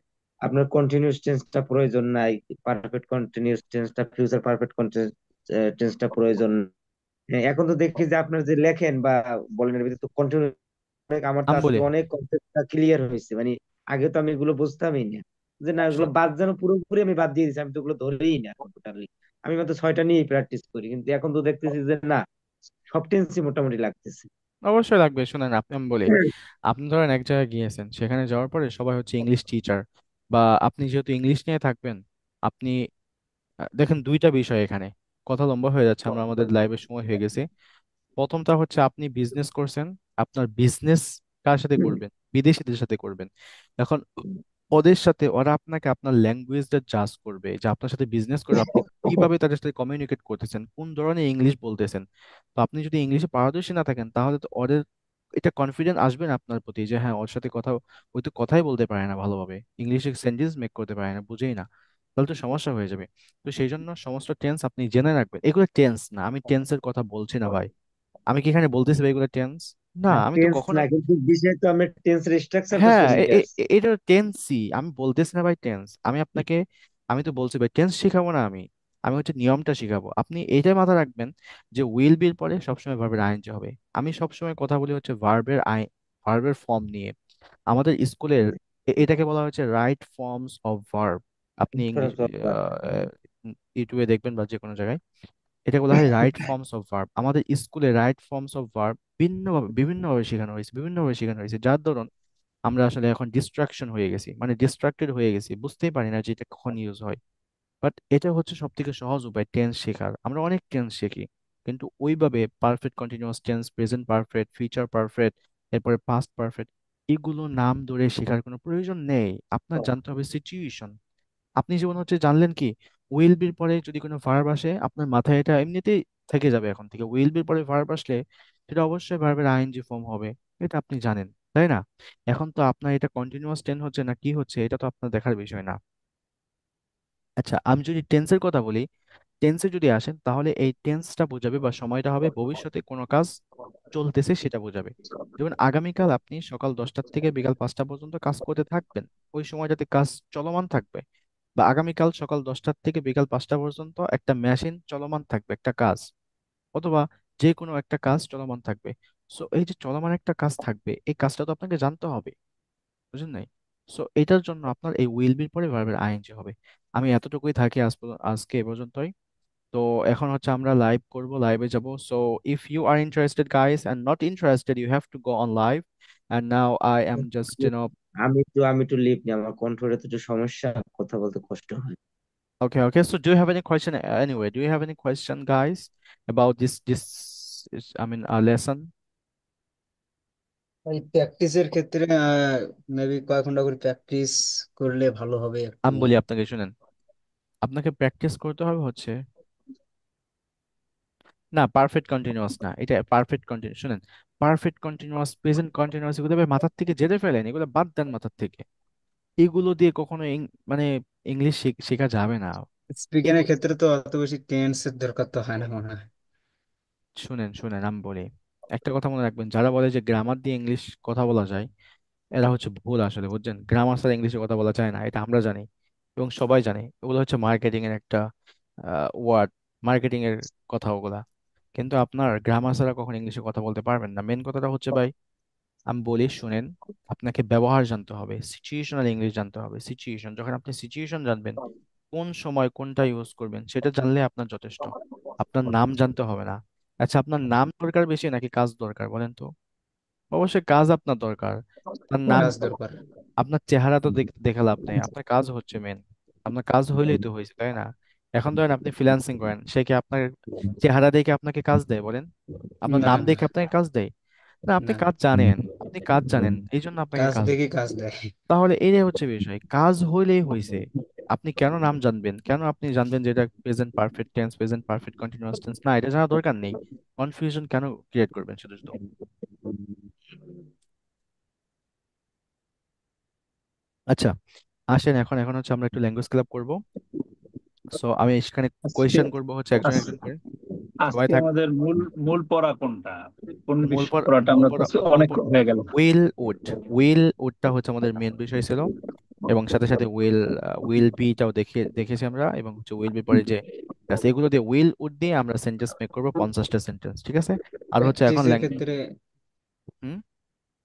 Speaker 6: আপনার কন্টিনিউয়াস টেন্সটা প্রয়োজন নাই, পারফেক্ট কন্টিনিউয়াস টেন্সটা, ফিউচার পারফেক্ট টেন্সটা প্রয়োজন। হ্যাঁ, এখন তো দেখি যে আপনার যে লেখেন বা বলেন এর ভিতরে তো কন্টিনিউয়াস, আমার তো
Speaker 1: আমি
Speaker 6: আজকে
Speaker 1: বলি,
Speaker 6: অনেক কনসেপ্টটা ক্লিয়ার হয়েছে। মানে আগে তো আমি এগুলো বুঝতামই না, যে না এগুলো
Speaker 1: শোন,
Speaker 6: বাদ যেন পুরোপুরি আমি বাদ দিয়ে দিয়েছি, আমি তো ওগুলো ধরেই না এখন টোটালি। আমি মাত্র 6টা নিয়েই প্র্যাকটিস করি, কিন্তু এখন তো দেখতেছি যে না, সব টেন্সই মোটামুটি লাগতেছে।
Speaker 1: অবশ্যই লাগবে। শোনেন, আমি বলি, আপনি ধরেন এক জায়গায় গিয়েছেন, সেখানে যাওয়ার পরে সবাই হচ্ছে ইংলিশ টিচার, বা আপনি যেহেতু ইংলিশ নিয়ে থাকবেন, আপনি দেখেন দুইটা বিষয় এখানে। কথা লম্বা হয়ে যাচ্ছে, আমরা আমাদের লাইভের সময় হয়ে গেছে। প্রথমটা হচ্ছে আপনি বিজনেস করছেন, আপনার বিজনেস কার সাথে করবেন, বিদেশিদের সাথে করবেন। এখন ওদের সাথে ওরা আপনাকে আপনার ল্যাঙ্গুয়েজটা জাজ করবে, যে আপনার সাথে বিজনেস করে আপনি কিভাবে তাদের সাথে কমিউনিকেট করতেছেন, কোন ধরনের ইংলিশ বলতেছেন। তো আপনি যদি ইংলিশে পারদর্শী না থাকেন, তাহলে তো ওদের এটা কনফিডেন্স আসবে না আপনার প্রতি, যে হ্যাঁ ওর সাথে কথা, ওই তো কথাই বলতে পারে না ভালোভাবে, ইংলিশে সেন্টেন্স মেক করতে পারে না, বুঝেই না। তাহলে তো সমস্যা হয়ে যাবে। তো সেই জন্য সমস্ত টেন্স আপনি জেনে রাখবেন। এগুলো টেন্স না, আমি টেন্সের কথা বলছি না ভাই। আমি কি এখানে বলতেছি ভাই এগুলো টেন্স? না, আমি তো
Speaker 6: টেন্স
Speaker 1: কখনো,
Speaker 6: না, কিন্তু বিষয় তো আমরা টেন্সের স্ট্রাকচারটা
Speaker 1: হ্যাঁ
Speaker 6: শিখে আসছি।
Speaker 1: এটা টেন্সই, আমি বলতেছি না ভাই টেন্স। আমি আপনাকে, আমি তো বলছি ভাই টেন্স শেখাবো না আমি, আমি হচ্ছে নিয়মটা শিখাবো। আপনি এইটাই মাথায় রাখবেন যে উইল বির পরে সবসময় ভার্বের আইএনজি হবে। আমি সবসময় কথা বলি হচ্ছে ভার্বের ফর্ম নিয়ে। আমাদের স্কুলের এটাকে বলা হচ্ছে রাইট ফর্মস অফ ভার্ব। আপনি ইংলিশ ইউটিউবে দেখবেন বা যে কোনো জায়গায়, এটা বলা হয় রাইট ফর্মস অফ ভার্ব। আমাদের স্কুলে রাইট ফর্মস অফ ভার্ব বিভিন্নভাবে শেখানো হয়েছে, বিভিন্নভাবে শেখানো হয়েছে, যার দরুন আমরা আসলে এখন ডিস্ট্রাকশন হয়ে গেছি, মানে ডিস্ট্রাক্টেড হয়ে গেছি, বুঝতেই পারি না যে এটা কখন ইউজ হয়। বাট এটা হচ্ছে সব থেকে সহজ উপায় টেন্স শেখার। আমরা অনেক টেন্স শিখি, কিন্তু ওইভাবে perfect continuous tense, present perfect, future perfect, এরপরে পাস্ট পারফেক্ট, এগুলো নাম ধরে শেখার কোনো প্রয়োজন নেই। আপনার জানতে হবে সিচুয়েশন। আপনি যেমন হচ্ছে জানলেন কি, উইল বির পরে যদি কোনো ভার্ব আসে, আপনার মাথায় এটা এমনিতেই থেকে যাবে এখন থেকে, উইল বির পরে ভার্ব আসলে সেটা অবশ্যই ভার্বের আইএনজি ফর্ম হবে। এটা আপনি জানেন, তাই না? এখন তো আপনার এটা কন্টিনিউয়াস টেন্স হচ্ছে না কি হচ্ছে, এটা তো আপনার দেখার বিষয় না। আচ্ছা, আমি যদি টেন্সের কথা বলি, টেন্সে যদি আসেন তাহলে এই টেন্সটা বোঝাবে বা সময়টা হবে ভবিষ্যতে কোনো কাজ চলতেছে সেটা বোঝাবে। যেমন আগামীকাল আপনি সকাল 10টার থেকে বিকাল 5টা পর্যন্ত কাজ করতে থাকবেন, ওই সময়টাতে কাজ চলমান থাকবে। বা আগামীকাল সকাল 10টা থেকে বিকাল 5টা পর্যন্ত একটা মেশিন চলমান থাকবে, একটা কাজ, অথবা যে কোনো একটা কাজ চলমান থাকবে। সো এই যে চলমান একটা কাজ থাকবে, এই কাজটা তো আপনাকে জানতে হবে, বুঝলেন নাই? সো এটার জন্য আপনার এই উইল বির পরে ভার্বের আইএনজি হবে। আমি এতটুকুই থাকি আজকে এ পর্যন্তই। তো এখন হচ্ছে আমরা লাইভ করব, লাইভে যাব। So if you are interested guys and not interested, you have to go on live. And now I am just
Speaker 6: আমি একটু লিভ নিই, আমার কণ্ঠের তো একটু সমস্যা, কথা বলতে কষ্ট হয়।
Speaker 1: okay, okay. So do you have any question anyway? Do you have any question, guys, about I mean, lesson?
Speaker 2: এই প্র্যাকটিসের ক্ষেত্রে মেবি কয়েক ঘন্টা করে প্র্যাকটিস করলে ভালো হবে একটু।
Speaker 1: আমি বলি আপনাকে, শুনেন, আপনাকে প্র্যাকটিস করতে হবে হচ্ছে, না পারফেক্ট কন্টিনিউয়াস না, এটা পারফেক্ট কন্টিনিউয়াস। শুনেন, পারফেক্ট কন্টিনিউয়াস, প্রেজেন্ট কন্টিনিউয়াস, এগুলো ভাই মাথার থেকে জেনে ফেলেন, এগুলো বাদ দেন মাথার থেকে। এগুলো দিয়ে কখনো মানে ইংলিশ শেখা যাবে না।
Speaker 2: স্পিকিং এর
Speaker 1: এগু-
Speaker 2: ক্ষেত্রে তো অত বেশি টেন্সের দরকার তো হয় না মনে হয়।
Speaker 1: শুনেন শুনেন, আমি বলি, একটা কথা মনে রাখবেন, যারা বলে যে গ্রামার দিয়ে ইংলিশ কথা বলা যায়, এরা হচ্ছে ভুল আসলে, বুঝছেন? গ্রামার ছাড়া ইংলিশে কথা বলা যায় না, এটা আমরা জানি এবং সবাই জানে। ওগুলো হচ্ছে মার্কেটিং এর একটা ওয়ার্ড, মার্কেটিং এর কথা ওগুলা। কিন্তু আপনার গ্রামার ছাড়া কখন ইংলিশে কথা বলতে পারবেন না। মেন কথাটা হচ্ছে ভাই, আমি বলি শুনেন, আপনাকে ব্যবহার জানতে হবে, সিচুয়েশনাল ইংলিশ জানতে হবে। সিচুয়েশন, যখন আপনি সিচুয়েশন জানবেন, কোন সময় কোনটা ইউজ করবেন সেটা জানলে আপনার যথেষ্ট। আপনার নাম জানতে হবে না। আচ্ছা, আপনার নাম দরকার বেশি নাকি কাজ দরকার বলেন তো? অবশ্যই কাজ আপনার দরকার। আপনার নাম,
Speaker 2: কাজ দরকার।
Speaker 1: আপনার চেহারা তো দেখে লাভ নেই, আপনার কাজ হচ্ছে মেন। আপনার কাজ হইলেই তো হয়েছে, তাই না? এখন ধরেন আপনি ফ্রিল্যান্সিং করেন, সে কি আপনার চেহারা দেখে আপনাকে কাজ দেয় বলেন? আপনার
Speaker 2: না
Speaker 1: নাম
Speaker 2: না
Speaker 1: দেখে আপনাকে কাজ দেয়? না, আপনি
Speaker 2: না,
Speaker 1: কাজ জানেন, আপনি কাজ জানেন, এই জন্য আপনাকে
Speaker 2: কাজ
Speaker 1: কাজ
Speaker 2: দেখে
Speaker 1: দেয়।
Speaker 2: কাজ দেয়।
Speaker 1: তাহলে এটাই হচ্ছে বিষয়, কাজ হইলেই হয়েছে। আপনি কেন নাম জানবেন, কেন আপনি জানবেন যে এটা present perfect tense, present perfect continuous tense? না, এটা জানার দরকার নেই। কনফিউশন কেন ক্রিয়েট করবেন শুধু শুধু? আচ্ছা, আসেন, এখন এখন হচ্ছে আমরা একটু ল্যাঙ্গুয়েজ ক্লাব করব। সো আমি এখানে
Speaker 3: আজকে
Speaker 1: কোয়েশ্চেন করব হচ্ছে একজন
Speaker 3: আজ-
Speaker 1: একজন করে। সবাই
Speaker 3: আজকে
Speaker 1: থাক।
Speaker 3: আমাদের মূল মূল পড়া কোনটা? কোন পড়াটা
Speaker 1: মূল
Speaker 3: আমরা
Speaker 1: পড়া,
Speaker 3: করছি, অনেক হয়ে গেল।
Speaker 1: উইল উড, উইল উডটা হচ্ছে আমাদের মেন বিষয় ছিল। এবং সাথে সাথে উইল বিটাও দেখেছি আমরা, এবং হচ্ছে উইল বি পরে যে আছে, এগুলো দিয়ে উইল উড দিয়ে আমরা সেন্টেন্স মেক করবো, 50টা সেন্টেন্স, ঠিক আছে? আর হচ্ছে এখন
Speaker 2: প্র্যাকটিসের ক্ষেত্রে,
Speaker 1: হুম,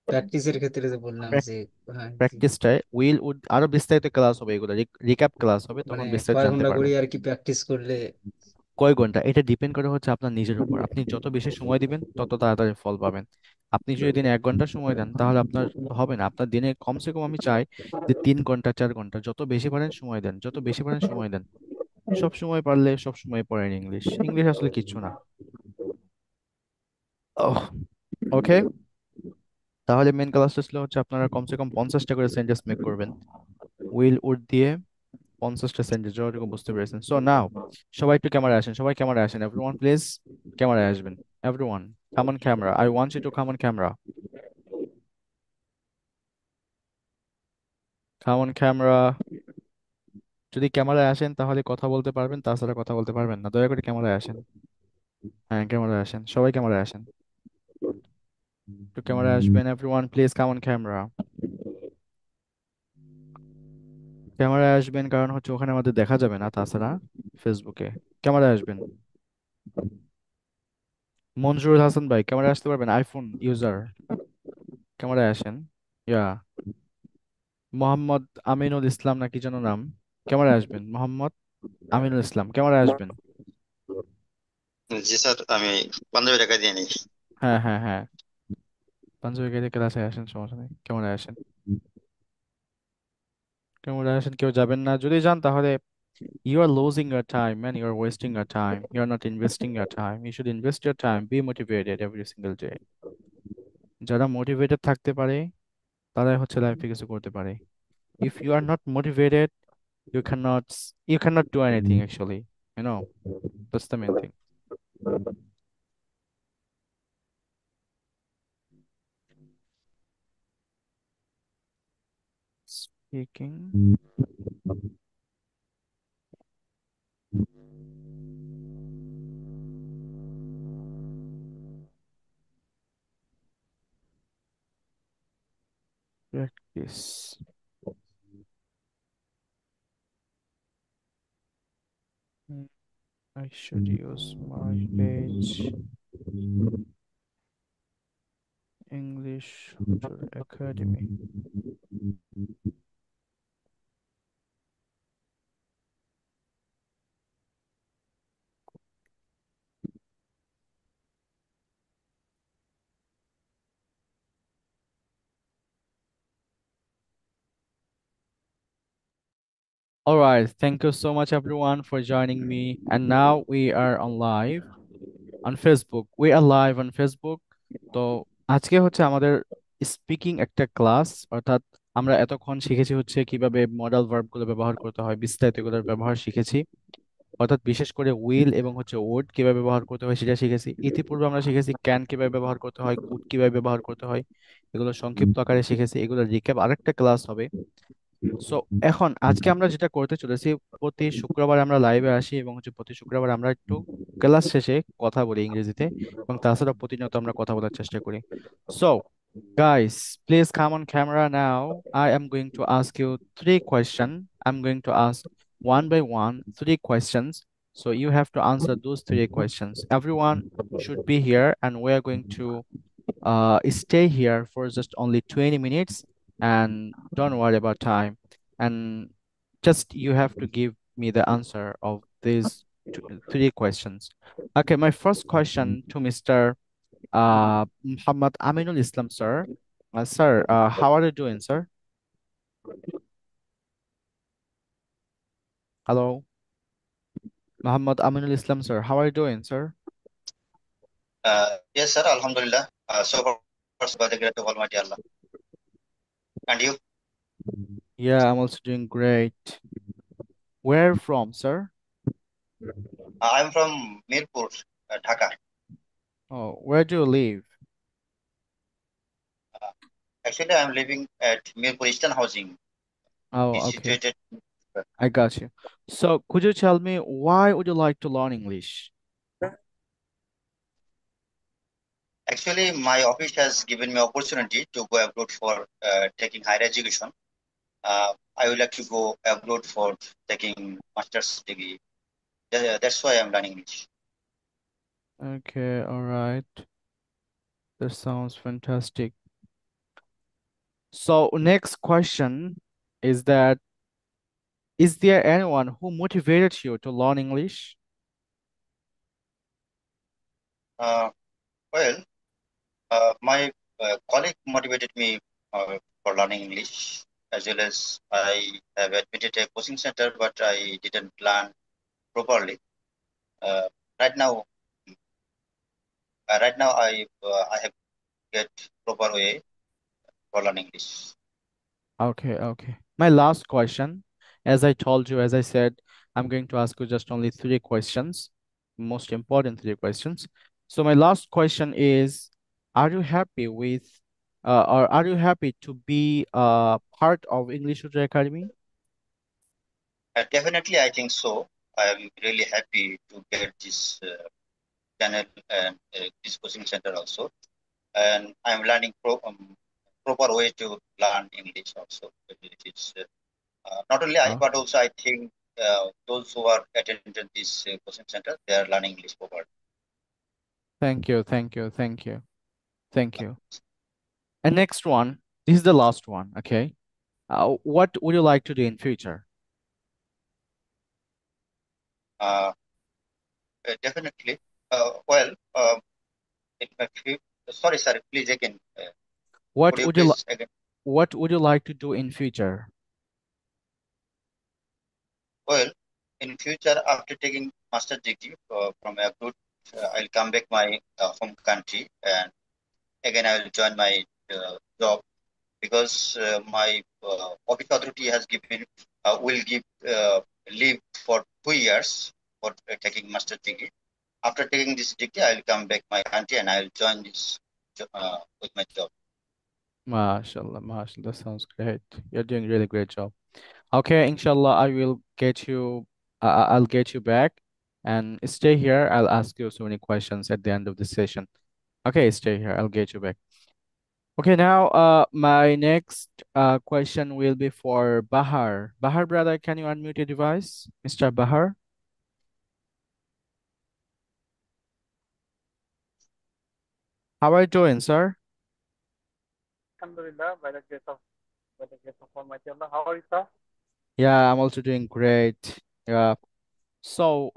Speaker 2: প্র্যাকটিসের ক্ষেত্রে যে বললাম যে হ্যাঁ,
Speaker 1: প্র্যাকটিসটায় উইল উড আরো বিস্তারিত ক্লাস হবে, এগুলো রিক্যাপ ক্লাস হবে,
Speaker 2: মানে
Speaker 1: তখন বিস্তারিত
Speaker 2: কয়
Speaker 1: জানতে
Speaker 2: ঘন্টা করে
Speaker 1: পারবেন।
Speaker 2: আর কি প্র্যাকটিস করলে।
Speaker 1: কয় ঘন্টা এটা ডিপেন্ড করে হচ্ছে আপনার নিজের উপর। আপনি যত বেশি সময় দিবেন তত তাড়াতাড়ি ফল পাবেন। আপনি যদি দিনে 1 ঘন্টা সময় দেন তাহলে আপনার হবে না। আপনার দিনে কমসে কম আমি চাই যে 3 ঘন্টা 4 ঘন্টা, যত বেশি পারেন সময় দেন, যত বেশি পারেন সময় দেন। সব সময় পারলে সব সময় পড়েন ইংলিশ, ইংলিশ আসলে কিচ্ছু না। ওকে, তাহলে মেন ক্লাসটা ছিল হচ্ছে আপনারা কমসে কম 50টা করে সেন্টেন্স মেক করবেন উইল উড দিয়ে। 50টা সেন্টেন্স, যতটুকু বুঝতে পেরেছেন। সো নাও সবাই একটু ক্যামেরায় আসেন, সবাই ক্যামেরায় আসেন, এভরিওয়ান প্লিজ ক্যামেরায় আসবেন। Everyone come on camera, I want you to come on camera, come on camera. যদি ক্যামেরায় আসেন তাহলে কথা বলতে পারবেন, তাছাড়া কথা বলতে পারবেন না। দয়া করে ক্যামেরায় আসেন। হ্যাঁ, ক্যামেরায় আসেন, সবাই ক্যামেরায় আসেন, একটু ক্যামেরায় আসবেন, everyone please come on camera. ক্যামেরায় আসবেন কারণ হচ্ছে ওখানে আমাদের দেখা যাবে না, তাছাড়া ফেসবুকে। ক্যামেরায় আসবেন। মনজুরুল হাসান ভাই ক্যামেরায় আসতে পারবেন? আইফোন ইউজার, ক্যামেরায় আসেন। ইয়া, মোহাম্মদ আমিনুল ইসলাম না কি যেন নাম, ক্যামেরায় আসবেন। মোহাম্মদ আমিনুল ইসলাম, ক্যামেরায় আসবেন।
Speaker 8: জি স্যার, আমি 15 টাকা দিয়ে নিই।
Speaker 1: হ্যাঁ হ্যাঁ হ্যাঁ, পাঞ্জাবি গাড়ি ক্লাসে আসেন, সমস্যা নেই, ক্যামেরায় আসেন। ক্যামেরায় আসেন, কেউ যাবেন না, যদি যান তাহলে you are losing your time and you are wasting your time, you are not investing your time. You should invest your time, be motivated every single day. যারা মোটিভেটেড থাকতে পারে তারাই হচ্ছে লাইফে কিছু করতে পারে। If you are not motivated, you cannot you cannot do anything actually, you know. That's the main thing. Speaking, practice. I should use my page English Future Academy. All right, thank you so much everyone for joining me. And now we are on live on Facebook. We are live on Facebook. তো আজকে হচ্ছে আমাদের speaking একটা class, অর্থাৎ আমরা এতক্ষণ শিখেছি হচ্ছে কিভাবে মডাল ভার্ব গুলো ব্যবহার করতে হয়, বিস্তারিত এগুলোর ব্যবহার শিখেছি। অর্থাৎ বিশেষ করে উইল এবং হচ্ছে ওড কিভাবে ব্যবহার করতে হয় সেটা শিখেছি। ইতিপূর্বে আমরা শিখেছি ক্যান কিভাবে ব্যবহার করতে হয়, কুড কিভাবে ব্যবহার করতে হয়, এগুলো সংক্ষিপ্ত আকারে শিখেছি। এগুলো রিক্যাপ আরেকটা ক্লাস হবে। সো এখন আজকে আমরা যেটা করতে চলেছি, প্রতি শুক্রবার আমরা লাইভে আসি এবং হচ্ছে প্রতি শুক্রবার আমরা একটু ক্লাস শেষে কথা বলি ইংরেজিতে, এবং তাছাড়া প্রতিনিয়ত আমরা কথা বলার চেষ্টা করি। So guys, please come on camera now. I am going to ask you three questions. I'm going to ask one by one three questions. So you have to answer those three questions. Everyone should be here, and we are going to stay here for just only 20 minutes, and don't worry about time, and just you have to give me the answer of these three questions. Okay, my first question to Mr. Muhammad Aminul Islam, sir. Sir, how are you doing, sir? Hello, Muhammad Aminul Islam, sir. How are you doing, sir?
Speaker 8: Yes, sir. Alhamdulillah. So far, by the grace of Almighty Allah. And you?
Speaker 1: Yeah, I'm also doing great. Where from, sir?
Speaker 8: I'm from Mirpur, Dhaka.
Speaker 1: Oh, where do you live?
Speaker 8: Actually, I'm living at Mirpur Eastern Housing.
Speaker 1: Oh,
Speaker 8: It's
Speaker 1: okay.
Speaker 8: situated.
Speaker 1: I got you. So could you tell me why would you like to learn English?
Speaker 8: Actually, my office has given me opportunity to go abroad for taking higher education. I would like to go abroad for taking master's degree. That's why I'm learning English.
Speaker 1: Okay, all right. That sounds fantastic. So next question is that, is there anyone who motivated you to learn English?
Speaker 8: Uh, well, my colleague motivated me for learning English, as well as I have admitted a coaching center, but I didn't learn properly. Uh, right now, I have get proper way for learning English.
Speaker 1: Okay, okay. My last question, as I told you, as I said, I'm going to ask you just only three questions, most important three questions. So my last question is, are you happy with, or are you happy to be part of English Tutor Academy?
Speaker 8: Definitely, I think so. I am really happy to get this channel and this coaching center also, and I'm learning proper way to learn English also. It is not only I,
Speaker 1: Oh,
Speaker 8: but also I think those who are attending this coaching center, they are learning English properly.
Speaker 1: thank you, thank you, thank you, thank you. And next one, this is the last one, okay? What would you like to do in future?
Speaker 8: Uh, Definitely. Well, it may sorry, sir. Please again.
Speaker 1: What
Speaker 8: Could you
Speaker 1: would you li-
Speaker 8: please again?
Speaker 1: what would you like to do in future?
Speaker 8: Well, in future, after taking master degree from abroad, I'll come back my home country, and again I will join my job, because my office authority has given will give leave for 2 years for taking master degree. After taking this degree, I'll come back my country and I'll join this with my job.
Speaker 1: MashaAllah, MashaAllah, that sounds great. You're doing really great job. Okay, inshallah, I will get you, I'll get you back, and stay here. I'll ask you so many questions at the end of the session. Okay, stay here. I'll get you back. Okay, now, my next question will be for Bahar. Bahar, brother, can you unmute your device? Mr. Bahar? How are you doing, sir?
Speaker 9: Alhamdulillah, by the grace of Almighty Allah. How are you, sir?
Speaker 1: Yeah, I'm also doing great. Yeah. So,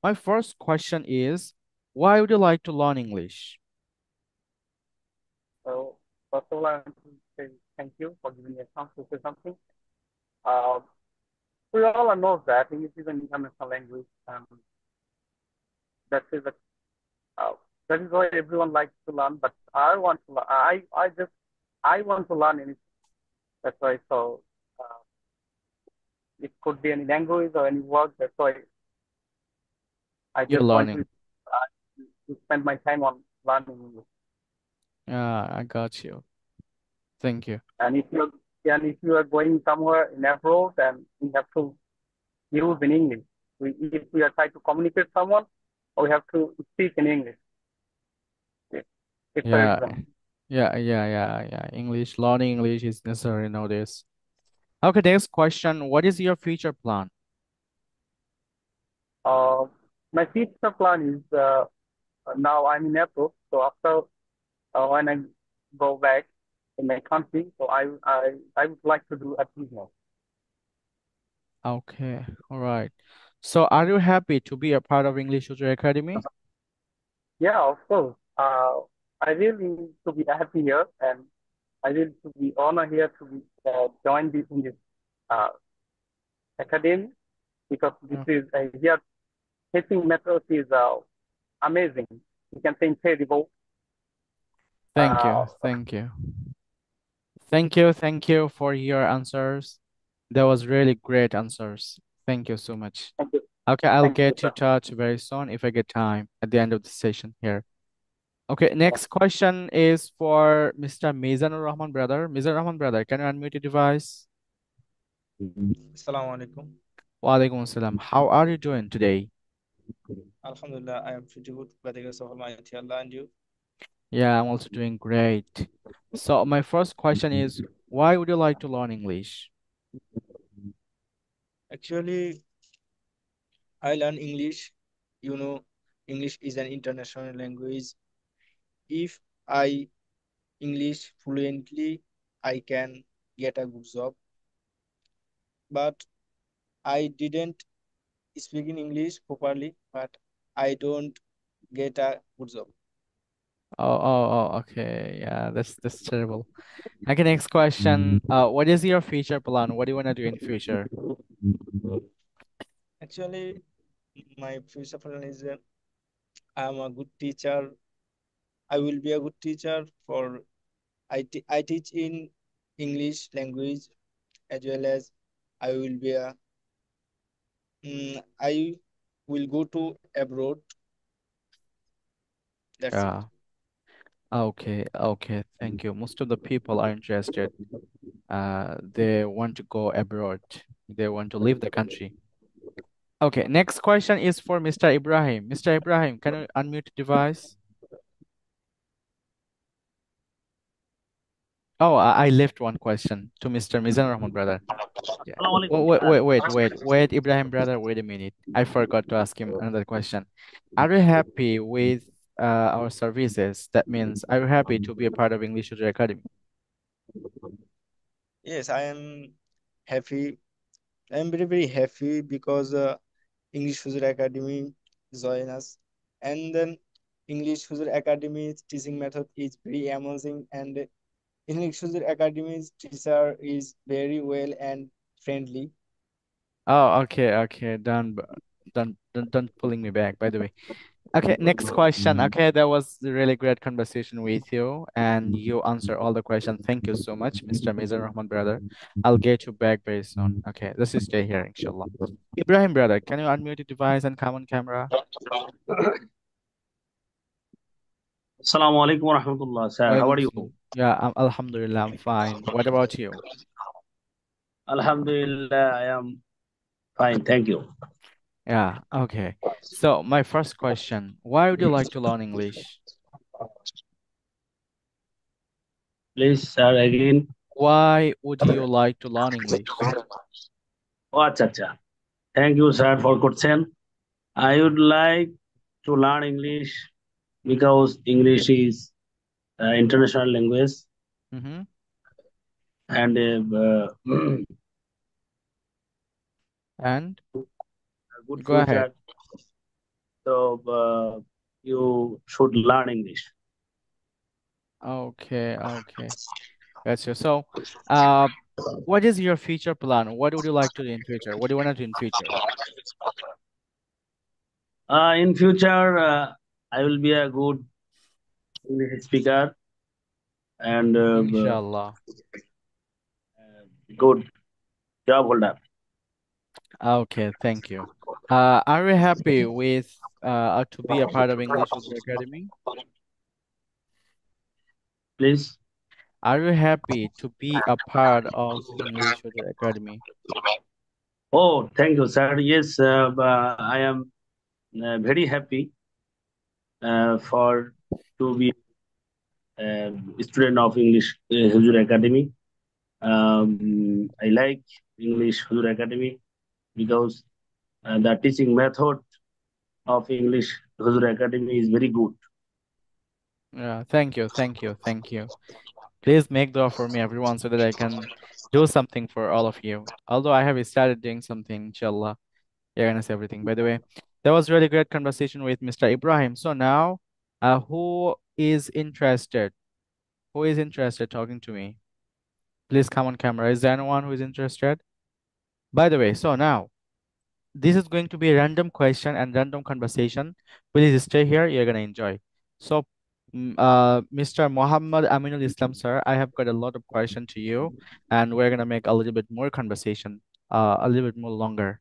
Speaker 1: my first question is, why would you like to learn English?
Speaker 9: So, first of all, I want to say thank you for giving me a chance to say something. Uh, we all know that English is an international language, and that is a, uh, that is why everyone likes to learn. But I want to learn. I want to learn anything. That's why. So, uh, it could be any language or any word. That's why I
Speaker 1: You're
Speaker 9: just want
Speaker 1: learning.
Speaker 9: to spend my time on learning English.
Speaker 1: Yeah, I got you. Thank you.
Speaker 9: And if you are going somewhere in abroad, then we have to use in English. If we are trying to communicate with someone, we have to speak in English. If for
Speaker 1: Yeah,
Speaker 9: example,
Speaker 1: yeah. Learning English is necessary nowadays. Okay, next question. What is your future plan?
Speaker 9: uh, my future plan is now I'm in abroad. So after when I go back in my country, so I would like to do a business.
Speaker 1: Okay, all right. So, are you happy to be a part of English Tutor Academy?
Speaker 9: Yeah, of course. I really to be happy here, and I really to be honored here to be join this in this uh, academy because this
Speaker 1: Yeah.
Speaker 9: is here teaching method is amazing. You can say incredible.
Speaker 1: Thank
Speaker 9: Uh,
Speaker 1: you. Thank you for your answers. That was really great answers. Thank you so much.
Speaker 9: thank you,
Speaker 1: Okay, I'll
Speaker 9: thank you,
Speaker 1: get to
Speaker 9: sir.
Speaker 1: touch very soon if I get time at the end of the session here. Okay, next question is for Mr. Mizanur Rahman brother. Mizanur Rahman brother, can you unmute your device?
Speaker 10: Assalamu alaikum.
Speaker 1: Wa alaikum assalam. How are you doing today?
Speaker 10: Alhamdulillah, I am pretty good by the grace of Almighty Allah and you.
Speaker 1: Yeah, I'm also doing great. So my first question is, why would you like to learn English?
Speaker 10: Actually, I learn English. You know, English is an international language. If I English fluently, I can get a good job. But I didn't speak in English properly, but I don't get a good job.
Speaker 1: Okay. Yeah, that's terrible. Okay, next question. What is your future plan? What do you want to do in future?
Speaker 10: Actually, my future plan is I am a good teacher. I will be a good teacher for I teach in English language as well as I will be a I will go to abroad. That's it.
Speaker 1: Yeah. Okay. Thank you. Most of the people are interested. They want to go abroad. They want to leave the country. Okay, next question is for Mr. Ibrahim. Mr. Ibrahim, can you unmute the device? Oh, I left one question to Mr. Mizan Rahman, brother. Yeah. Wait, Ibrahim, brother, wait a minute. I forgot to ask him another question. Are you happy with our services? That means, are you happy to be a part of English Tutor Academy?
Speaker 10: Yes, I am happy. I am very happy because English Future Academy join us, and then English Future Academy's teaching method is very amazing, and English Future Academy's teacher is very well and friendly.
Speaker 1: Oh, okay. Don't pulling me back, by the way. Okay, next question. Okay, that was a really great conversation with you, and you answer all the questions. Thank you so much, Mr. Mizan Rahman, brother. I'll get you back very soon. Okay, let's just stay here, inshallah. Ibrahim, brother, can you unmute your device and come on camera?
Speaker 5: Assalamu alaikum wa rahmatullah, sir. How are you?
Speaker 1: Yeah, Alhamdulillah, I'm fine. What about you?
Speaker 5: Alhamdulillah, I am fine. Thank you.
Speaker 1: Yeah, okay. So my first question, why would you like to learn English?
Speaker 5: Please, sir, again.
Speaker 1: Why would you like to learn English?
Speaker 5: Oh, acha. Thank you, sir, for question. I would like to learn English because English is international language
Speaker 1: Mm-hmm.
Speaker 5: and
Speaker 1: And
Speaker 5: a good
Speaker 1: go ahead.
Speaker 5: future. So you should learn English.
Speaker 1: Okay, okay. Gotcha. So, what is your future plan? What would you like to do in future? What do you want to do in future?
Speaker 5: In future, I will be a good English speaker and
Speaker 1: Inshallah.
Speaker 5: good job holder.
Speaker 1: Okay, thank you. Are you happy with to be a part of English User Academy?
Speaker 5: Please.
Speaker 1: Are you happy to be a part of English User Academy?
Speaker 5: Oh, thank you, sir. Yes, I am very happy for to be a student of English Huzur Academy. I like English Huzur Academy because the teaching method of English Huzur Academy is very good.
Speaker 1: Yeah, thank you, thank you, thank you. Please make dua for me, everyone, so that I can do something for all of you. Although I have started doing something, inshallah. You're gonna say everything. By the way, that was really great conversation with Mr. Ibrahim. So now, who is interested? Who is interested talking to me? Please come on camera. Is there anyone who is interested? By the way, so now this is going to be a random question and random conversation. Please stay here. You're gonna enjoy. So, Mr. Muhammad Aminul Islam, sir, I have got a lot of question to you, and we're gonna make a little bit more conversation, a little bit more longer.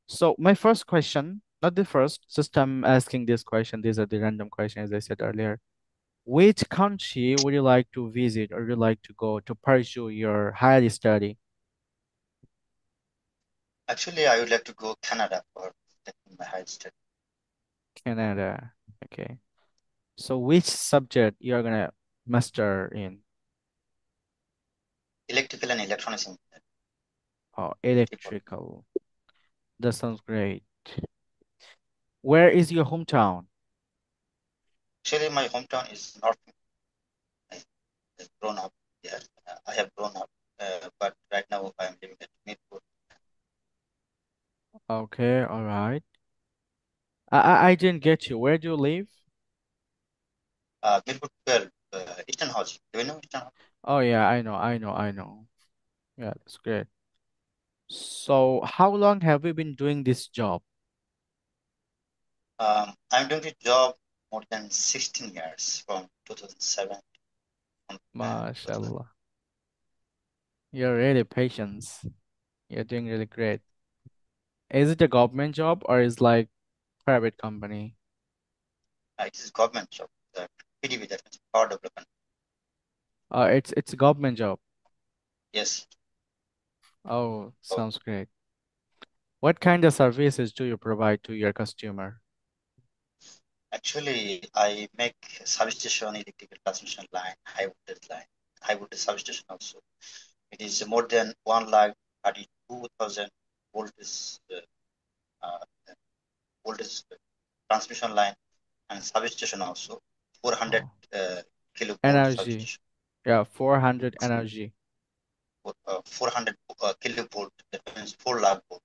Speaker 1: So my first question, not the first, just I'm asking this question. These are the random questions, as I said earlier. Which country would you like to visit or would you like to go to pursue your higher study?
Speaker 8: Actually, I would like to go Canada for taking my higher study.
Speaker 1: Canada. Okay. So which subject you're gonna master in?
Speaker 8: Electrical and electronics engineering.
Speaker 1: Oh, electrical. That sounds great. Where is your hometown?
Speaker 8: Actually, my hometown is North. I have grown up here. I have grown up, but right now I'm living at Midpur.
Speaker 1: Okay, all right. I didn't get you. Where do you live?
Speaker 8: Midpur 12, Eastern House. Do you know Eastern House?
Speaker 1: Oh yeah, I know. Yeah, that's great. So how long have you been doing this job?
Speaker 8: I'm doing this job more than 16 years from 2007.
Speaker 1: MashaAllah. You're really patient. You're doing really great. Is it a government job or is like private company?
Speaker 8: It is government job. PDB, that means power development.
Speaker 1: It's a government job.
Speaker 8: Yes.
Speaker 1: Oh, sounds great. What kind of services do you provide to your customer?
Speaker 8: Actually, I make substation, electrical transmission line, high voltage substation also. It is more than 1,32,000 voltage, uh, voltage transmission line and substation also. 400 kilovolt
Speaker 1: Energy.
Speaker 8: substation.
Speaker 1: Yeah, 400 energy.
Speaker 8: 400 kilovolt, that means 4 lakh volt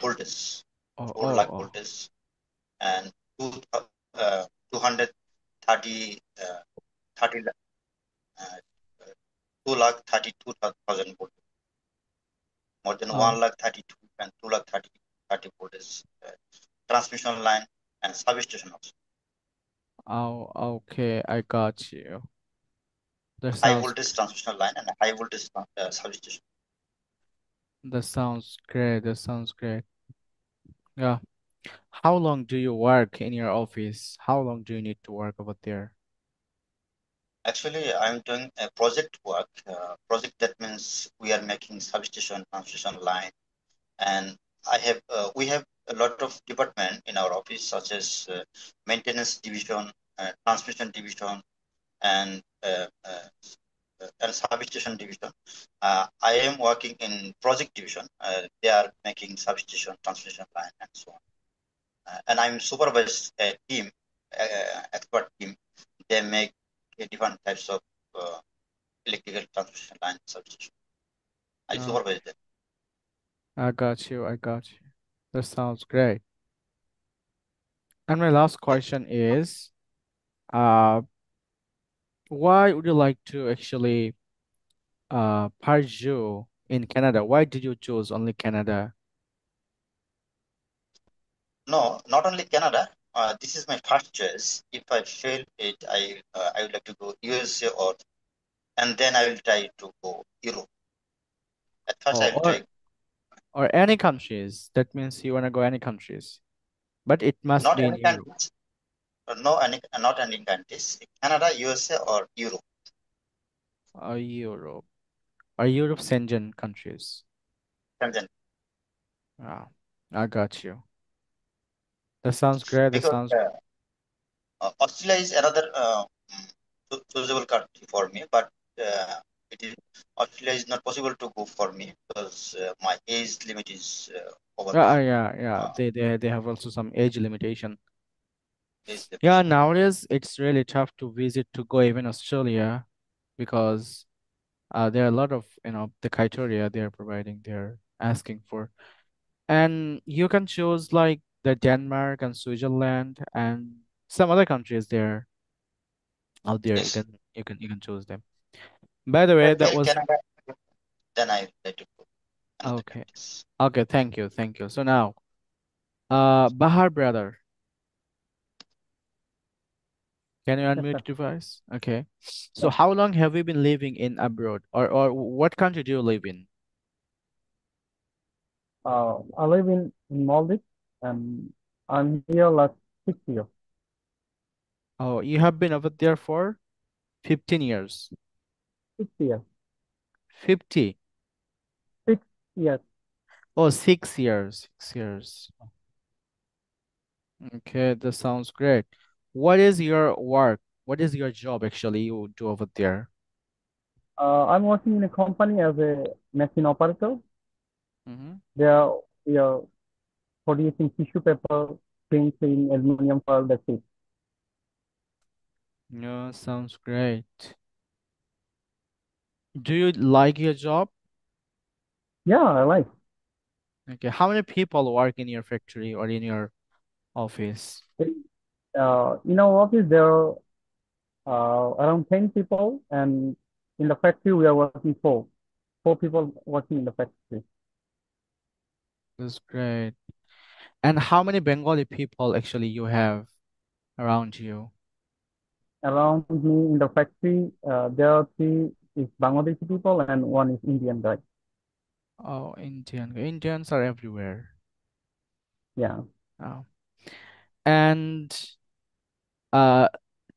Speaker 8: voltage.
Speaker 1: Oh,
Speaker 8: 4 lakh voltage and 230 2 lakh 32,000 volt, more than 1 lakh 32 and 2 lakh 30 voltage transmission line and substation also.
Speaker 1: Oh, okay, I got you. That
Speaker 8: High
Speaker 1: sounds
Speaker 8: voltage transmission line and high voltage substation.
Speaker 1: that sounds great. That sounds great. Yeah. How long do you work in your office? How long do you need to work over there?
Speaker 8: Actually, I'm doing a project work. Project, that means we are making substation, transmission line, and we have a lot of department in our office, such as maintenance division, transmission division, and substation division. I am working in project division. They are making substation, transmission line, and so on. And I'm supervise a team expert team. They make different types of electrical transmission line substation. I
Speaker 1: Oh,
Speaker 8: supervise them.
Speaker 1: I got you. I got you. That sounds great. And my last question is, uh, why would you like to actually pursue in Canada? Why did you choose only Canada?
Speaker 8: No, not only Canada. This is my first choice. If I fail it, I would like to go USA and then I will try to go Europe. At first,
Speaker 1: Oh,
Speaker 8: I will try
Speaker 1: or any countries. That means you wanna go any countries, but it must
Speaker 8: not
Speaker 1: be in
Speaker 8: any
Speaker 1: Europe.
Speaker 8: countries, no, not any countries. Canada, USA, or Europe.
Speaker 1: Or Europe. Or Europe Schengen countries.
Speaker 8: Tanzania.
Speaker 1: Ah, I got you. That sounds great. That
Speaker 8: Because
Speaker 1: sounds
Speaker 8: Australia is another choosable country for me, but it is Australia is not possible to go for me because my age limit is over
Speaker 1: yeah,
Speaker 8: my
Speaker 1: yeah.
Speaker 8: uh,
Speaker 1: They have also some age limitation.
Speaker 8: age
Speaker 1: Yeah,
Speaker 8: limitation.
Speaker 1: nowadays it's really tough to visit to go even Australia because there are a lot of the criteria they're providing, they're asking for. And you can choose like the Denmark and Switzerland and some other countries there out there. You
Speaker 8: Yes.
Speaker 1: can choose them. By the
Speaker 8: If
Speaker 1: way,
Speaker 8: I
Speaker 1: that
Speaker 8: fail
Speaker 1: was
Speaker 8: Canada, then I let it go another
Speaker 1: okay.
Speaker 8: countries.
Speaker 1: Okay, thank you, thank you. So now, Bahar brother, can you
Speaker 9: Yes,
Speaker 1: unmute
Speaker 9: sir.
Speaker 1: your device? Okay. So
Speaker 9: Yeah.
Speaker 1: how long have you been living in abroad, or what country do you live in?
Speaker 9: I live in Maldives and I'm here last 6 years.
Speaker 1: Oh, you have been over there for 15 years.
Speaker 9: 6 years.
Speaker 1: 50.
Speaker 9: 6 years.
Speaker 1: Oh, 6 years. 6 years. Okay, that sounds great. What is your work? What is your job actually you do over there?
Speaker 9: I'm working in a company as a machine operator.
Speaker 1: Mm-hmm.
Speaker 9: We are producing tissue paper, prints in aluminum foil, that's it.
Speaker 1: Yeah, sounds great. Do you like your job?
Speaker 9: Yeah, I like.
Speaker 1: Okay, how many people work in your factory or in your office?
Speaker 9: In our office, there are around 10 people, and in the factory, we are working four people working in the factory.
Speaker 1: That's great. And how many Bengali people actually you have around you?
Speaker 9: Around me in the factory, there are three is Bangladeshi people and one is Indian guy.
Speaker 1: Oh, Indian. Indians are everywhere.
Speaker 9: Yeah.
Speaker 1: Oh. And uh,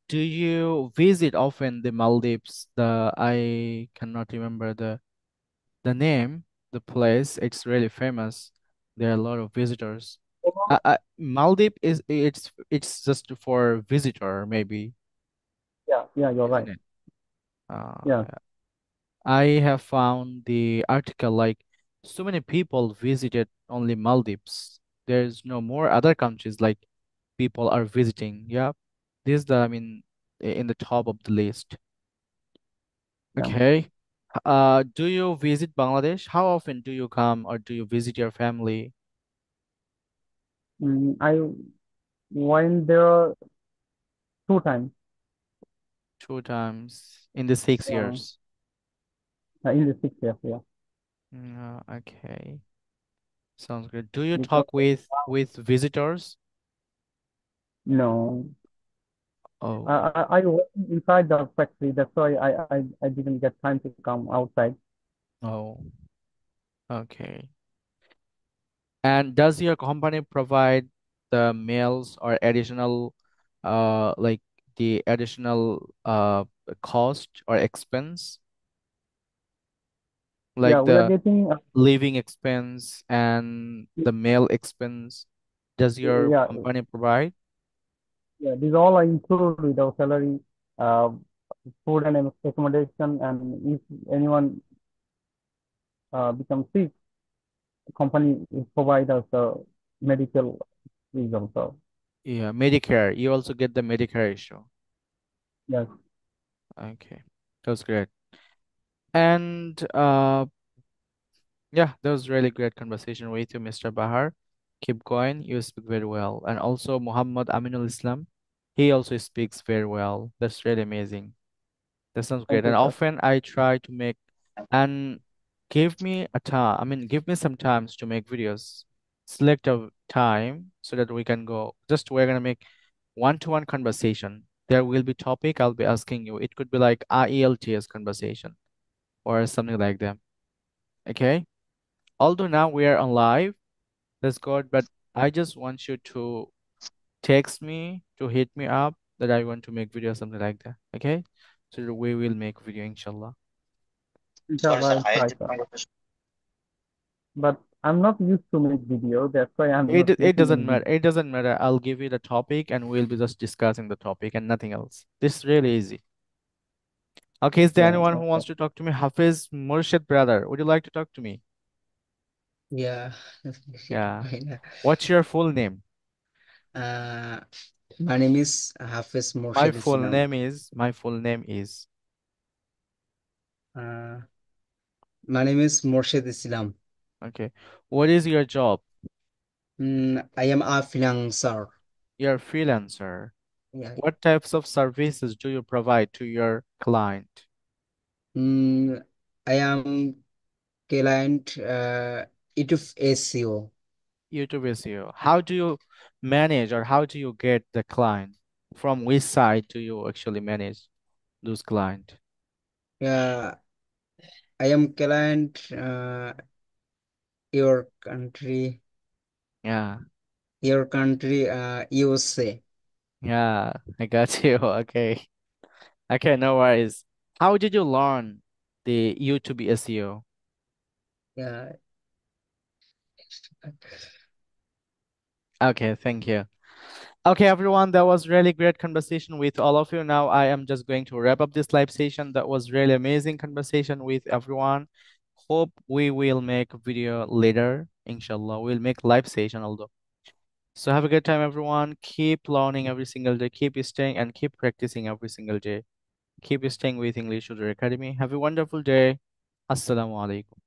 Speaker 1: do you visit often the Maldives? I cannot remember the name, the place. It's really famous. There are a lot of visitors. Maldives it's just for visitor maybe,
Speaker 9: Yeah, you're right.
Speaker 1: isn't it?
Speaker 9: Yeah.
Speaker 1: I have found the article like so many people visited only Maldives. There's no more other countries like people are visiting. Yeah, this is in the top of the list.
Speaker 9: Yeah.
Speaker 1: Okay. Do you visit Bangladesh? How often do you come or do you visit your family?
Speaker 9: I went there 2 times.
Speaker 1: 2 times in the six
Speaker 9: Yeah.
Speaker 1: years.
Speaker 9: In the 6 years. Yeah.
Speaker 1: Okay. Sounds good. Do you
Speaker 9: Because
Speaker 1: talk with visitors?
Speaker 9: no,
Speaker 1: Oh,
Speaker 9: I work inside the factory. That's why I didn't get time to come outside.
Speaker 1: oh, okay. And does your company provide the meals or additional, like the additional cost or expense,
Speaker 9: Yeah,
Speaker 1: like
Speaker 9: we are
Speaker 1: the
Speaker 9: getting.
Speaker 1: living expense and the meal expense? Does your
Speaker 9: Yeah,
Speaker 1: company provide?
Speaker 9: yeah. These all are included with our salary, uh, food and accommodation, and if anyone becomes sick, the company will provide us the medical fees also.
Speaker 1: Yeah, Medicare. You also get the Medicare issue.
Speaker 9: Yes.
Speaker 1: Okay, that's great. And yeah, that was really great conversation with you, Mr. Bahar. Keep going. You speak very well. And also Muhammad Aminul Islam, he also speaks very well. That's really amazing. That sounds great.
Speaker 9: Thank
Speaker 1: And
Speaker 9: you, sir.
Speaker 1: often I try to make and give me a time. I mean, give me some times to make videos. Select a time so that we can go. Just we're gonna make one-to-one conversation. There will be topic I'll be asking you. It could be like IELTS conversation or something like that. Okay. Although now we are on live, that's good. But I just want you to text me to hit me up that I want to make video something like that. Okay. So that we will make video, inshallah.
Speaker 8: Sorry,
Speaker 9: Inshallah,
Speaker 8: sir.
Speaker 9: I'll
Speaker 8: I
Speaker 9: try,
Speaker 8: did
Speaker 9: sir.
Speaker 8: not understand.
Speaker 9: But I'm not used to make video. That's why I'm
Speaker 1: It
Speaker 9: not
Speaker 1: it
Speaker 9: making
Speaker 1: doesn't
Speaker 9: any
Speaker 1: matter.
Speaker 9: video.
Speaker 1: It doesn't matter. I'll give you the topic and we'll be just discussing the topic and nothing else. This is really easy. Okay, is there
Speaker 9: Yeah.
Speaker 1: anyone who
Speaker 9: Okay.
Speaker 1: wants to talk to me? Hafiz Murshid brother, would you like to talk to me?
Speaker 2: Yeah.
Speaker 1: Yeah.
Speaker 2: Why not?
Speaker 1: What's your full name?
Speaker 2: Uh, my name is Hafiz
Speaker 1: My
Speaker 2: Morshid
Speaker 1: full
Speaker 2: Islam.
Speaker 1: name is my full name is
Speaker 2: Uh, my name is Morshid Islam.
Speaker 1: okay. What is your job?
Speaker 2: I am a freelancer.
Speaker 1: You're a freelancer.
Speaker 2: Yeah.
Speaker 1: What types of services do you provide to your client?
Speaker 2: I am client YouTube SEO.
Speaker 1: YouTube SEO. How do you manage or how do you get the client? From which side do you actually manage those client?
Speaker 2: Yeah, I am client your country,
Speaker 1: Yeah.
Speaker 2: USA.
Speaker 1: Yeah, I got you. Okay. Okay, no worries. How did you learn the YouTube SEO?
Speaker 2: Yeah.
Speaker 1: Okay, thank you. Okay, everyone, that was really great conversation with all of you. Now I am just going to wrap up this live session. That was really amazing conversation with everyone. Hope we will make a video later. Inshallah, we'll make live session although. So have a good time, everyone. Keep learning every single day. Keep staying and keep practicing every single day. Keep staying with English Tutor Academy. Have a wonderful day. Assalamu alaikum.